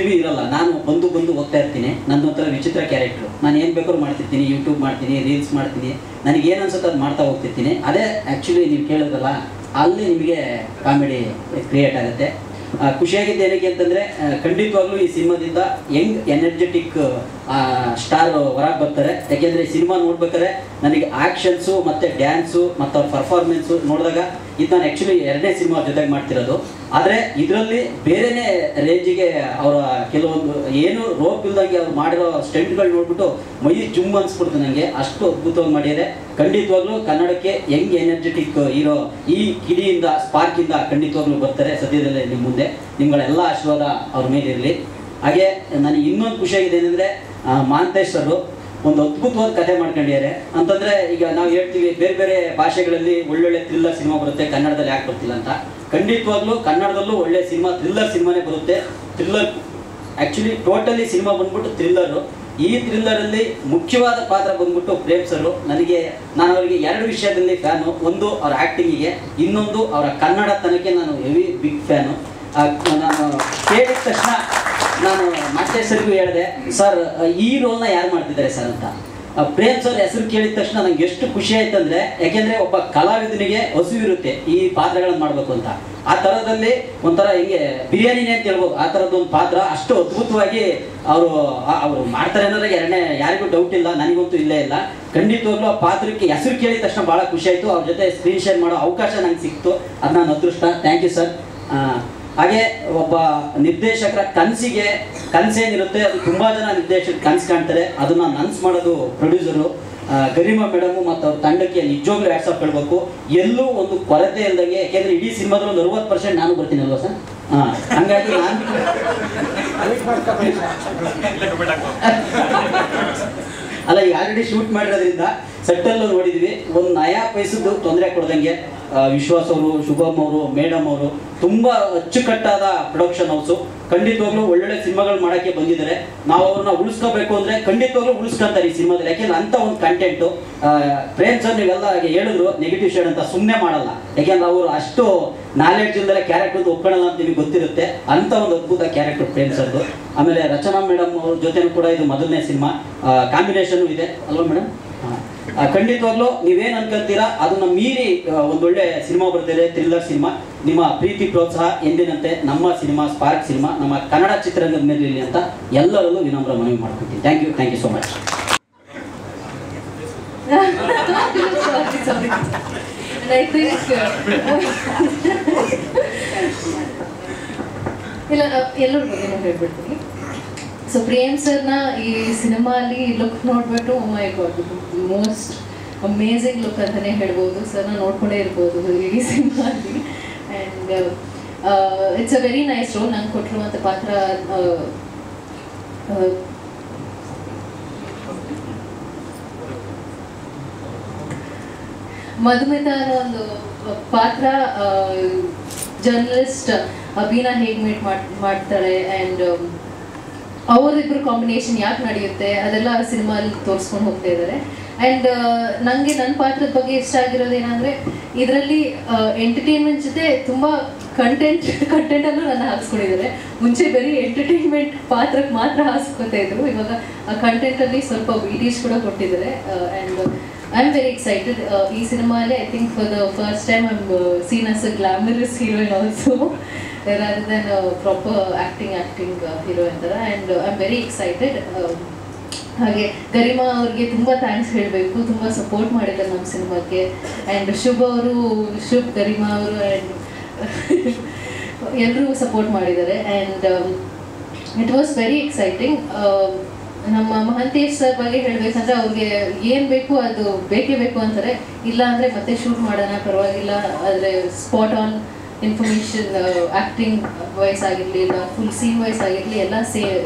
ನಾನು ಬಂದು ಹೋಗ್ತಾ ಇರ್ತೀನಿ. ನನ್ನ ಒಂಥರ ವಿಚಿತ್ರ ಕ್ಯಾರೆಕ್ಟ್ರು. ನಾನು ಏನು ಬೇಕಾದ್ರೂ ಮಾಡ್ತಿರ್ತೀನಿ, ಯೂಟ್ಯೂಬ್ ಮಾಡ್ತೀನಿ, ರೀಲ್ಸ್ ಮಾಡ್ತೀನಿ, ನನಗೇನು ಅನ್ಸುತ್ತೆ ಅದು ಮಾಡ್ತಾ ಹೋಗ್ತಿರ್ತೀನಿ. ಅದೇ ಆ್ಯಕ್ಚುಲಿ ನೀವು ಕೇಳಿದ್ರಲ್ಲ, ಅಲ್ಲಿ ನಿಮಗೆ ಕಾಮಿಡಿ ಕ್ರಿಯೇಟ್ ಆಗುತ್ತೆ. ಖುಷಿಯಾಗಿದ್ದು ಏನಕ್ಕೆ ಅಂತಂದರೆ ಖಂಡಿತವಾಗ್ಲೂ ಈ ಸಿನಿಮಾದಿಂದ ಯಂಗ್ ಎನರ್ಜೆಟಿಕ್ ಸ್ಟಾರ್ ಹೊರಗೆ ಬರ್ತಾರೆ. ಯಾಕೆಂದರೆ ಈ ಸಿನಿಮಾ ನೋಡ್ಬೇಕಾದ್ರೆ ನನಗೆ ಆ್ಯಕ್ಷನ್ಸು ಮತ್ತು ಡ್ಯಾನ್ಸು ಮತ್ತು ಅವ್ರ ಪರ್ಫಾರ್ಮೆನ್ಸು ನೋಡಿದಾಗ ಇದು ನಾನು ಆ್ಯಕ್ಚುಲಿ 2ನೇ ಸಿನಿಮಾ ಜೊತೆಗೆ ಮಾಡ್ತಿರೋದು. ಆದರೆ ಇದರಲ್ಲಿ ಬೇರೆಯೇ ರೇಂಜಿಗೆ ಅವರ ಕೆಲವೊಂದು ಏನು ರೋಪ್ ಇಲ್ದಾಗೆ ಅವ್ರು ಮಾಡಿರೋ ಸ್ಟೆಂಟ್ಗಳು ನೋಡ್ಬಿಟ್ಟು ಮೈ ಜುಮ್ ಅನ್ಸ್ಬಿಡ್ತು ನನಗೆ. ಅಷ್ಟು ಅದ್ಭುತವಾಗಿ ಮಾಡಿದರೆ ಖಂಡಿತವಾಗ್ಲೂ ಕನ್ನಡಕ್ಕೆ ಯಂಗ್ ಎನರ್ಜೆಟಿಕ್ ಹೀರೋ ಈ ಕಿಡಿಯಿಂದ ಸ್ಪಾರ್ಕಿಂದ ಖಂಡಿತವಾಗ್ಲೂ ಬರ್ತಾರೆ ಸದ್ಯದಲ್ಲೇ ನಿಮ್ಮ ಮುಂದೆ. ನಿಮ್ಗಳೆಲ್ಲ ಆಶೀರ್ವಾದ ಅವ್ರ ಮೇಲೆ ಇರಲಿ. ಹಾಗೆ ನನಗೆ ಇನ್ನೊಂದು ಖುಷಿಯಾಗಿದೆ ಏನಂದರೆ ಮಹಾಂತೇಶ್ ಅವರು ಒಂದು ಅದ್ಭುತವಾದ ಕಥೆ ಮಾಡ್ಕೊಂಡಿದ್ದಾರೆ. ಅಂತಂದರೆ ಈಗ ನಾವು ಹೇಳ್ತೀವಿ ಬೇರೆ ಬೇರೆ ಭಾಷೆಗಳಲ್ಲಿ ಒಳ್ಳೊಳ್ಳೆ ಥ್ರಿಲ್ಲರ್ ಸಿನಿಮಾ ಬರುತ್ತೆ, ಕನ್ನಡದಲ್ಲಿ ಯಾಕೆ ಬರ್ತಿಲ್ಲ ಅಂತ. ಖಂಡಿತವಾಗ್ಲೂ ಕನ್ನಡದಲ್ಲೂ ಒಳ್ಳೆ ಸಿನಿಮಾ, ಥ್ರಿಲ್ಲರ್ ಸಿನಿಮಾನೇ ಬರುತ್ತೆ. ಥ್ರಿಲ್ಲರ್ ಆ್ಯಕ್ಚುಲಿ ಟೋಟಲಿ ಸಿನಿಮಾ ಬಂದ್ಬಿಟ್ಟು ಥ್ರಿಲ್ಲರು. ಈ ಥ್ರಿಲ್ಲರಲ್ಲಿ ಮುಖ್ಯವಾದ ಪಾತ್ರ ಬಂದ್ಬಿಟ್ಟು ಪ್ರೇಮ್ ಸರು. ನಾನು ಅವರಿಗೆ 2 ವಿಷಯದಲ್ಲಿ ಫ್ಯಾನು. ಒಂದು ಅವ್ರ ಆ್ಯಕ್ಟಿಂಗಿಗೆ, ಇನ್ನೊಂದು ಅವರ ಕನ್ನಡತನಕ್ಕೆ ನಾನು ಹೆವಿ ಬಿಗ್ ಫ್ಯಾನು. ನಾನು ಕೇಳಿದ ತಕ್ಷಣ ನಾನು ಮತ್ತೆ ಸರ್ಗೂ ಹೇಳಿದೆ, ಸರ್ ಈ ರೋಲ್ನ ಯಾರು ಮಾಡ್ತಿದ್ದಾರೆ ಸರ್ ಅಂತ. ಪ್ರೇಮ್ ಸರ್ ಹೆಸರು ಕೇಳಿದ ತಕ್ಷಣ ನಂಗೆ ಎಷ್ಟು ಖುಷಿ ಆಯ್ತು ಅಂದರೆ, ಯಾಕೆಂದರೆ ಒಬ್ಬ ಕಲಾವಿದನಿಗೆ ಹಸುವಿರುತ್ತೆ ಈ ಪಾತ್ರಗಳನ್ನು ಮಾಡಬೇಕು ಅಂತ. ಆ ಥರದಲ್ಲಿ ಒಂಥರ ಹಿಂಗೆ ಬಿರಿಯಾನಿನೇ ಅಂತ ಹೇಳ್ಬೋದು, ಆ ಥರದ್ದೊಂದು ಪಾತ್ರ ಅಷ್ಟು ಅದ್ಭುತವಾಗಿ ಅವರು ಮಾಡ್ತಾರೆ ಅನ್ನೋದಾಗ ಯಾರಿಗೂ ಡೌಟ್ ಇಲ್ಲ, ನನಗಂತೂ ಇಲ್ಲೇ ಇಲ್ಲ. ಖಂಡಿತವಾಗ್ಲೂ ಆ ಪಾತ್ರಕ್ಕೆ ಹೆಸರು ಕೇಳಿದ ತಕ್ಷಣ ಭಾಳ ಖುಷಿ ಆಯಿತು. ಅವ್ರ ಜೊತೆ ಸ್ಕ್ರೀನ್ ಶೇರ್ ಮಾಡೋ ಅವಕಾಶ ನಂಗೆ ಸಿಕ್ತು, ಅದು ನನ್ನ ಅದೃಷ್ಟ. Thank you sir. ಹಾಗೆ ಒಬ್ಬ ನಿರ್ದೇಶಕರ ಕನಸೇನಿರುತ್ತೆ ಅದು ತುಂಬ ಜನ ನಿರ್ದೇಶಕರು ಕನಸು ಕಾಣ್ತಾರೆ. ಅದನ್ನು ನನ್ಸ್ ಮಾಡೋದು ಪ್ರೊಡ್ಯೂಸರು ಗರಿಮಾ ಮೇಡಮು ಮತ್ತು ಅವ್ರ ತಂಡಕ್ಕೆ ನಿಜವಾಗ್ಲೂ ವ್ಯಾಟ್ಸಪ್ ಹೇಳಬೇಕು. ಎಲ್ಲೂ ಒಂದು ಕೊರತೆ ಇಲ್ದಂಗೆ, ಯಾಕೆಂದರೆ ಇಡೀ ಸಿನಿಮಾದಲ್ಲಿ ಒಂದು 60% ನಾನು ಬರ್ತೀನಲ್ವ ಸರ್. ಹಂಗಾಗಿ ನಾನು ಅಲ್ಲ, ಈಗ ಆಲ್ರೆಡಿ ಶೂಟ್ ಮಾಡಿರೋದ್ರಿಂದ ಸೆಟ್ಟಲ್ಲೂ ನೋಡಿದ್ವಿ, ಒಂದು ನಯಾ ಪೈಸದ್ದು ತೊಂದರೆ ಕೊಡ್ದಂಗೆ ವಿಶ್ವಾಸ್ ಅವರು, ಶುಭಮ್ ಅವರು, ಮೇಡಮ್ ಅವರು ತುಂಬ ಅಚ್ಚುಕಟ್ಟಾದ ಪ್ರೊಡಕ್ಷನ್ ಹೌಸು. ಖಂಡಿತವಾಗ್ಲೂ ಒಳ್ಳೊಳ್ಳೆ ಸಿನಿಮಾಗಳು ಮಾಡೋಕ್ಕೆ ಬಂದಿದ್ದಾರೆ. ನಾವು ಅವ್ರನ್ನ ಉಳಿಸ್ಕೋಬೇಕು ಅಂದರೆ ಖಂಡಿತವಾಗ್ಲೂ ಉಳಿಸ್ಕೊಂತಾರೆ ಈ ಸಿನಿಮಾದಲ್ಲಿ. ಯಾಕೆಂದ್ರೆ ಅಂಥ ಒಂದು ಕಂಟೆಂಟು ಪ್ರೇಮ್ ಸರ್ ನೀವೆಲ್ಲ ಹೇಳಿದ್ರು ನೆಗೆಟಿವ್ ಶೇಡ್ ಅಂತ, ಸುಮ್ಮನೆ ಮಾಡಲ್ಲ. ಯಾಕೆಂದ್ರೆ ಅವರು ಅಷ್ಟು ನಾಲೆಡ್ಜ್ ಇಲ್ಲದೆ ಕ್ಯಾರೆಕ್ಟರ್ ಒಪ್ಕೊಳ್ಳಲ್ಲ ಅಂತ ನಿಮಗೆ ಗೊತ್ತಿರುತ್ತೆ. ಅಂಥ ಒಂದು ಅದ್ಭುತ ಕ್ಯಾರೆಕ್ಟರ್ ಪ್ರೇಮ್ ಸರ್ದು. ಆಮೇಲೆ ರಚನಾ ಮೇಡಮ್ ಅವ್ರ ಜೊತೆನೂ ಕೂಡ ಇದು ಮೊದಲನೇ ಸಿನಿಮಾ, ಕಾಂಬಿನೇಷನ್ನು ಇದೆ ಅಲ್ವಾ ಮೇಡಮ್? ಖಂಡಿತವಾಗ್ಲೂ ನೀವೇನು ಅನ್ಕೊಂತೀರಾ ಅದನ್ನ ಮೀರಿ ಒಂದೊಳ್ಳೆ ಸಿನಿಮಾ ಬರ್ತಿದೆ, ಥ್ರಿಲ್ಲರ್ ಸಿನಿಮಾ. ನಿಮ್ಮ ಪ್ರೀತಿ ಪ್ರೋತ್ಸಾಹ ಎಂದಿನಂತೆ ನಮ್ಮ ಸಿನಿಮಾ ಸ್ಪಾರ್ಕ್ ಸಿನಿಮಾ ನಮ್ಮ ಕನ್ನಡ ಚಿತ್ರರಂಗದ ಮೇಲೆ ಇರಲಿ ಅಂತ ಎಲ್ಲರಲ್ಲೂ ವಿನಮ್ರ ಮನವಿ ಮಾಡ್ಕೊತೀನಿ. Thank you so much. ಇಲ್ಲ, ಎಲ್ಲರ ಬಗ್ಗೆ ಹೇಳ್ಬಿಡ್ತೀನಿ. ಸೊ ಪ್ರೇಮ್ ಸರ್ನ ಈ ಸಿನಿಮಾ ಅಲ್ಲಿ ಲುಕ್ ನೋಡ್ಬಿಟ್ಟು my god, most amazing look ಅಂತಲೇ ಹೇಳ್ಬೋದು. ಸರ್ನ ನೋಡ್ಕೊಂಡೇ ಇರ್ಬೋದು ಈ ಸಿನಿಮಾ ಅಲ್ಲಿ. And it's a very nice role. ನಂಗೆ ಕೊಟ್ಟಿರುವಂಥ ಪಾತ್ರ ಮಧುಮಿತಾ ಅನ್ನೋ ಒಂದು ಪಾತ್ರ ಜರ್ನಲಿಸ್ಟ್ ಅಭಿನ ಹೇಗೆ ಮೀಟ್ ಮಾಡ್ತಾಳೆ ಆ್ಯಂಡ್ ಅವರಿಬ್ಬರು ಕಾಂಬಿನೇಷನ್ ಯಾಕೆ ನಡೆಯುತ್ತೆ ಅದೆಲ್ಲ ಸಿನಿಮಾಲ್ಲಿ ತೋರಿಸ್ಕೊಂಡು ಹೋಗ್ತಾ ಇದ್ದಾರೆ. ಆ್ಯಂಡ್ ನನಗೆ ನನ್ನ ಪಾತ್ರದ ಬಗ್ಗೆ ಇಷ್ಟ ಆಗಿರೋದೇನೆಂದರೆ ಇದರಲ್ಲಿ ಎಂಟರ್ಟೈನ್ಮೆಂಟ್ ಜೊತೆ ತುಂಬ ಕಂಟೆಂಟಲ್ಲೂ ನನ್ನ ಹಾಕ್ಸ್ಕೊಂಡಿದ್ದಾರೆ. ಮುಂಚೆ ಬರೀ ಎಂಟರ್ಟೈನ್ಮೆಂಟ್ ಪಾತ್ರಕ್ಕೆ ಮಾತ್ರ ಹಾಕ್ಸ್ಕೊತಾ ಇದ್ರು, ಇವಾಗ ಆ ಕಂಟೆಂಟಲ್ಲಿ ಸ್ವಲ್ಪ ವೀಡಿಯೋಸ್ ಕೂಡ ಕೊಟ್ಟಿದ್ದಾರೆ. And I am very excited. ಈ ಸಿನಿಮಾಲಿ I think for the first time I am seen as a glamorous heroine also rather than a proper acting heroine ತರ. And I am very excited. ಹಾಗೆ ಗರಿಮಾ ಅವ್ರಿಗೆ ತುಂಬ thanks ಹೇಳಬೇಕು, ತುಂಬ support ಮಾಡಿದ್ದಾರೆ ನಮ್ಮ ಸಿನಿಮಾಕ್ಕೆ. ಆ್ಯಂಡ್ ಶುಭ್ ಗರಿಮಾ ಅವರು ಆ್ಯಂಡ್ ಎಲ್ಲರೂ ಸಪೋರ್ಟ್ ಮಾಡಿದ್ದಾರೆ. And it was very exciting. ನಮ್ಮ ಮಹಂತೇಶ್ ಸರ್ ಬಗ್ಗೆ ಹೇಳಬೇಕಂದ್ರೆ ಅವ್ರಿಗೆ ಏನು ಬೇಕು ಅದು ಬೇಕೇ ಬೇಕು ಅಂತಾರೆ. ಇಲ್ಲ ಅಂದರೆ ಮತ್ತೆ ಶೂಟ್ ಮಾಡೋಣ ಪರವಾಗಿಲ್ಲ, ಆದರೆ spot on information acting wise ಆಗಿರಲಿ ಇಲ್ಲ ಫುಲ್ ಸೀನ್ ವೈಸ್ ಆಗಿರಲಿ ಎಲ್ಲ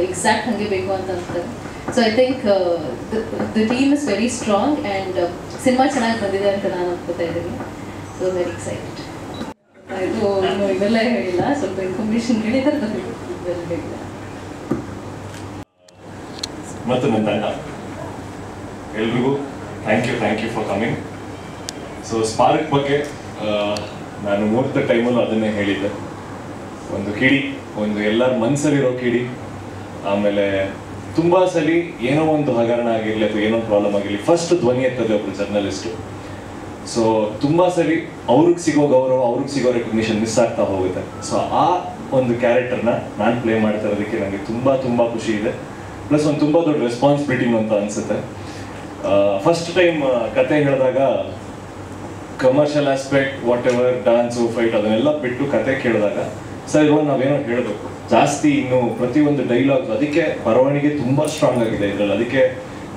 ಎಕ್ಸಾಕ್ಟ್ ಹಾಗೆ ಬೇಕು ಅಂತ ಅಂತಾರೆ. So I think the team is very strong and cinema ಚೆನ್ನಾಗಿ ಬಂದಿದೆ ಅಂತ ನಾನು ಅನ್ಕೋತಾ ಇದ್ದೀನಿ. So very excited. ಇದು ಇವೆಲ್ಲ ಹೇಳಿಲ್ಲ, ಸ್ವಲ್ಪ ಇನ್ಫಾರ್ಮೇಷನ್ ಹೇಳಿದ್ರೆ ಇವೆಲ್ಲ ಹೇಳಿಲ್ಲ. ಮತ್ತು ನನ್ನ ತಂಡ ಎಲ್ರಿಗೂ thank you for coming. So spark ಬಗ್ಗೆ ನಾನು ಮುಹೂರ್ತ ಟೈಮಲ್ಲೂ ಅದನ್ನೇ ಹೇಳಿದ್ದೆ. ಒಂದು ಕಿಡಿ, ಒಂದು ಎಲ್ಲರ ಮನಸ್ಸಲ್ಲಿರೋ ಕಿಡಿ. ಆಮೇಲೆ ತುಂಬ ಸಲ ಏನೋ ಒಂದು ಹಗರಣ ಆಗಿರಲಿ ಅಥವಾ ಏನೋ ಪ್ರಾಬ್ಲಮ್ ಆಗಿರಲಿ ಫಸ್ಟ್ ಧ್ವನಿ ಎತ್ತದೆ ಒಬ್ರು ಜರ್ನಲಿಸ್ಟು. ಸೊ ತುಂಬ ಸಲ ಅವ್ರಿಗೆ ಸಿಗೋ ಗೌರವ, ಅವ್ರಿಗೆ ಸಿಗೋ ರೆಕಗ್ನಿಷನ್ ಮಿಸ್ ಆಗ್ತಾ ಹೋಗುತ್ತೆ. ಸೊ ಆ ಒಂದು ಕ್ಯಾರೆಕ್ಟರ್ನ ನಾನು ಪ್ಲೇ ಮಾಡ್ತಾ ಇರೋದಕ್ಕೆ ನನಗೆ ತುಂಬ ಖುಷಿ ಇದೆ. ಪ್ಲಸ್ ಒಂದು ತುಂಬ ದೊಡ್ಡ ರೆಸ್ಪಾನ್ಸಿಬಿಲಿಟಿನೂ ಅಂತ ಅನಿಸುತ್ತೆ. ಫಸ್ಟ್ ಟೈಮ್ ಕತೆ ಹೇಳಿದಾಗ commercial aspect what ever dance fight ಅದನ್ನೆಲ್ಲ ಬಿಟ್ಟು ಕತೆ ಕೇಳಿದಾಗ ಸರ್ ಇವಾಗ ನಾವೇನೋ ಹೇಳಬೇಕು ಜಾಸ್ತಿ, ಇನ್ನು ಪ್ರತಿಯೊಂದು ಡೈಲಾಗ್ ಅದಕ್ಕೆ ಬರವಣಿಗೆ ತುಂಬ ಸ್ಟ್ರಾಂಗ್ ಆಗಿದೆ ಇದರಲ್ಲಿ. ಅದಕ್ಕೆ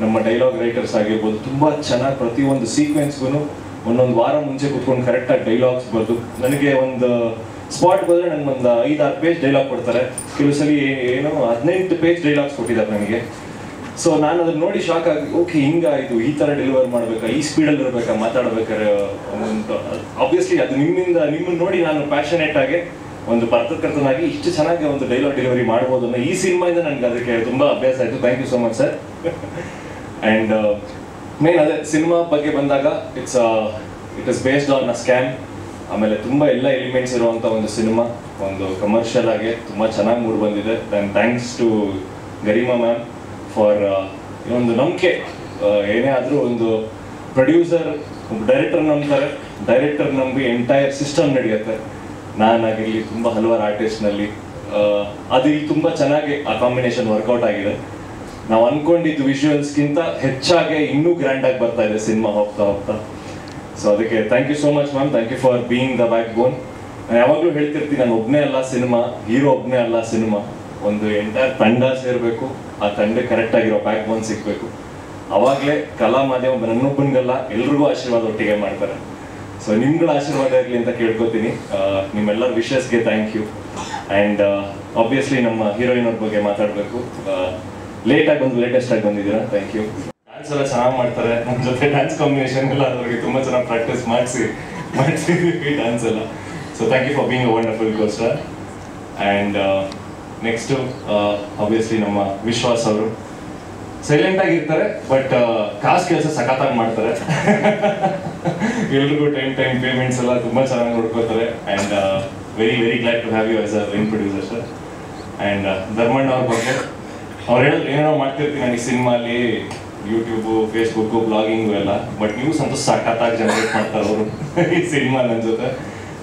ನಮ್ಮ ಡೈಲಾಗ್ ರೈಟರ್ಸ್ ಆಗಿರ್ಬೋದು ತುಂಬ ಚೆನ್ನಾಗಿ ಪ್ರತಿಯೊಂದು ಸೀಕ್ವೆನ್ಸ್ಗೂ ಒಂದೊಂದು ವಾರ ಮುಂಚೆ ಕೂತ್ಕೊಂಡು ಕರೆಕ್ಟಾಗಿ ಡೈಲಾಗ್ಸ್ ಬರೆದು ನನಗೆ ಒಂದು ಸ್ಪಾಟ್ ಬಂದರೆ ನನಗೆ ಒಂದು 5-6 ಪೇಜ್ ಡೈಲಾಗ್ ಕೊಡ್ತಾರೆ. ಕೆಲವು ಸಲ ಏನೋ 18 ಪೇಜ್ ಡೈಲಾಗ್ಸ್ ಕೊಟ್ಟಿದ್ದಾರೆ ನನಗೆ. ಸೊ ನಾನು ಅದನ್ನ ನೋಡಿ ಶಾಕ್ ಆಗಿ ಓಕೆ ಹಿಂಗಾಯಿತು, ಈ ಥರ ಡೆಲಿವರ್ ಮಾಡಬೇಕಾ, ಈ ಸ್ಪೀಡಲ್ಲಿ ಇರಬೇಕಾ ಮಾತಾಡ್ಬೇಕಾದ್ರೆ ಒಂದು ಆಬ್ವಿಯಸ್ಲಿ ಅದು ನಿಮ್ಮನ್ನು ನೋಡಿ ನಾನು ಪ್ಯಾಷನೇಟ್ ಆಗಿ ಒಂದು ಪತ್ರಕರ್ತನಾಗಿ ಇಷ್ಟು ಚೆನ್ನಾಗಿ ಒಂದು ಡೈಲಾಗ್ ಡೆಲಿವರಿ ಮಾಡ್ಬೋದು ಅನ್ನೋ ಈ ಸಿನಿಮಾಯಿಂದ ನನಗೆ ಅದಕ್ಕೆ ತುಂಬ ಅಭ್ಯಾಸ ಆಯಿತು. Thank you so much sir. And main ಅದೇ ಸಿನಿಮಾ ಬಗ್ಗೆ ಬಂದಾಗ it is based on a scam. ಆಮೇಲೆ ತುಂಬ ಎಲ್ಲ ಎಲಿಮೆಂಟ್ಸ್ ಇರುವಂಥ ಒಂದು ಸಿನಿಮಾ, ಒಂದು ಕಮರ್ಷಿಯಲ್ ಆಗಿ ತುಂಬ ಚೆನ್ನಾಗಿ ಮೂಡಿ ಬಂದಿದೆ. And thanks to Garima ma'am for ಒಂದು ನಂಬಿಕೆ. ಏನೇ ಆದರೂ ಒಂದು ಪ್ರೊಡ್ಯೂಸರ್ ಡೈರೆಕ್ಟರ್ ನಂಬ್ತಾರೆ, ಡೈರೆಕ್ಟರ್ ನಂಬಿ ಎಂಟೈರ್ ಸಿಸ್ಟಮ್ ನಡೆಯುತ್ತೆ. ನಾನಾಗಿರಲಿ ತುಂಬ ಹಲವಾರು ಆರ್ಟಿಸ್ಟ್ನಲ್ಲಿ ಅದು ಇಲ್ಲಿ ತುಂಬ ಚೆನ್ನಾಗಿ ಆ ಕಾಂಬಿನೇಷನ್ ವರ್ಕೌಟ್ ಆಗಿದೆ. ನಾವು ಅಂದ್ಕೊಂಡಿದ್ದು ವಿಜುವಲ್ಸ್ಗಿಂತ ಹೆಚ್ಚಾಗಿ ಇನ್ನೂ ಗ್ರ್ಯಾಂಡಾಗಿ ಬರ್ತಾ ಇದೆ ಸಿನಿಮಾ ಹೋಗ್ತಾ. ಸೊ ಅದಕ್ಕೆ thank you so much ma'am. Thank you for being the backbone. ನಾನು ಯಾವಾಗಲೂ ಹೇಳ್ತಿರ್ತೀನಿ, ನಾನು ಒಬ್ಬನೇ ಅಲ್ಲ ಸಿನಿಮಾ, ಹೀರೋ ಒಬ್ಬನೇ ಅಲ್ಲ ಸಿನಿಮಾ, ಒಂದು ಎಂಟೈರ್ ತಂಡ ಸೇರಬೇಕು. ಆ ತಂಡಕ್ಕೆ ಕರೆಕ್ಟಾಗಿರೋ ಬ್ಯಾಕ್ ಬೋನ್ ಸಿಗಬೇಕು. ಅವಾಗಲೇ ಕಲಾ ಮಾಧ್ಯಮ ನನ್ನೊಬ್ಬನಿಗಲ್ಲ ಎಲ್ರಿಗೂ ಆಶೀರ್ವಾದ ಒಟ್ಟಿಗೆ ಮಾಡ್ತಾರೆ. ಸೊ ನಿಮ್ಗಳ ಆಶೀರ್ವಾದ ಇರಲಿ ಅಂತ ಕೇಳ್ಕೊತೀನಿ. ನಿಮ್ಮೆಲ್ಲರ ವಿಶಸ್ಗೆ ಥ್ಯಾಂಕ್ ಯು. ಆ್ಯಂಡ್ ಆಬ್ವಿಯಸ್ಲಿ ನಮ್ಮ ಹೀರೋಯಿನ್ ಅವ್ರ ಬಗ್ಗೆ ಮಾತಾಡಬೇಕು. ಲೇಟೆಸ್ಟ್ ಆಗಿ ಬಂದಿದ್ದೀರಾ, ಥ್ಯಾಂಕ್ ಯು. ಡ್ಯಾನ್ಸ್ ಎಲ್ಲ ಚೆನ್ನಾಗಿ ಮಾಡ್ತಾರೆ. ನಮ್ಮ ಜೊತೆ ಡ್ಯಾನ್ಸ್ ಕಾಂಬಿನೇಷನ್ ಎಲ್ಲ ಅವ್ರಿಗೆ ತುಂಬ ಚೆನ್ನಾಗಿ ಪ್ರಾಕ್ಟೀಸ್ ಮಾಡಿಸಿದ್ವಿ ಡ್ಯಾನ್ಸ್ ಎಲ್ಲ. So thank you for being a wonderful co-star. And next obviously ನಮ್ಮ ವಿಶ್ವಾಸ್ ಅವರು ಸೈಲೆಂಟ್ ಆಗಿರ್ತಾರೆ, ಬಟ್ ಕಾಸ್ಟ್ ಕೆಲಸ ಸಖತ್ತಾಗಿ ಮಾಡ್ತಾರೆ. ಎಲ್ರಿಗೂ ಟೈಮ್ ಪೇಮೆಂಟ್ಸ್ ಎಲ್ಲ ತುಂಬ ಚೆನ್ನಾಗಿ ನೋಡ್ಕೋತಾರೆ. And very glad to have you as a ring producer sir. And Dharmanna ಅವ್ರ ಬಗ್ಗೆ ಅವ್ರು ಹೇಳಿದ್ರು ಏನೇನೋ ಮಾಡ್ತಿರ್ತೀನಿ ನನಗೆ ಸಿನಿಮಾಲಿ ಯೂಟ್ಯೂಬು ಫೇಸ್ಬುಕ್ಕು ಬ್ಲಾಗಿಂಗು ಎಲ್ಲ. ಬಟ್ ನ್ಯೂಸ್ ಅಂತೂ ಸಖತ್ತಾಗಿ ಜನರೇಟ್ ಮಾಡ್ತಾರೆ ಅವರು ಈ ಸಿನಿಮಾ. ನನ್ನ ಜೊತೆ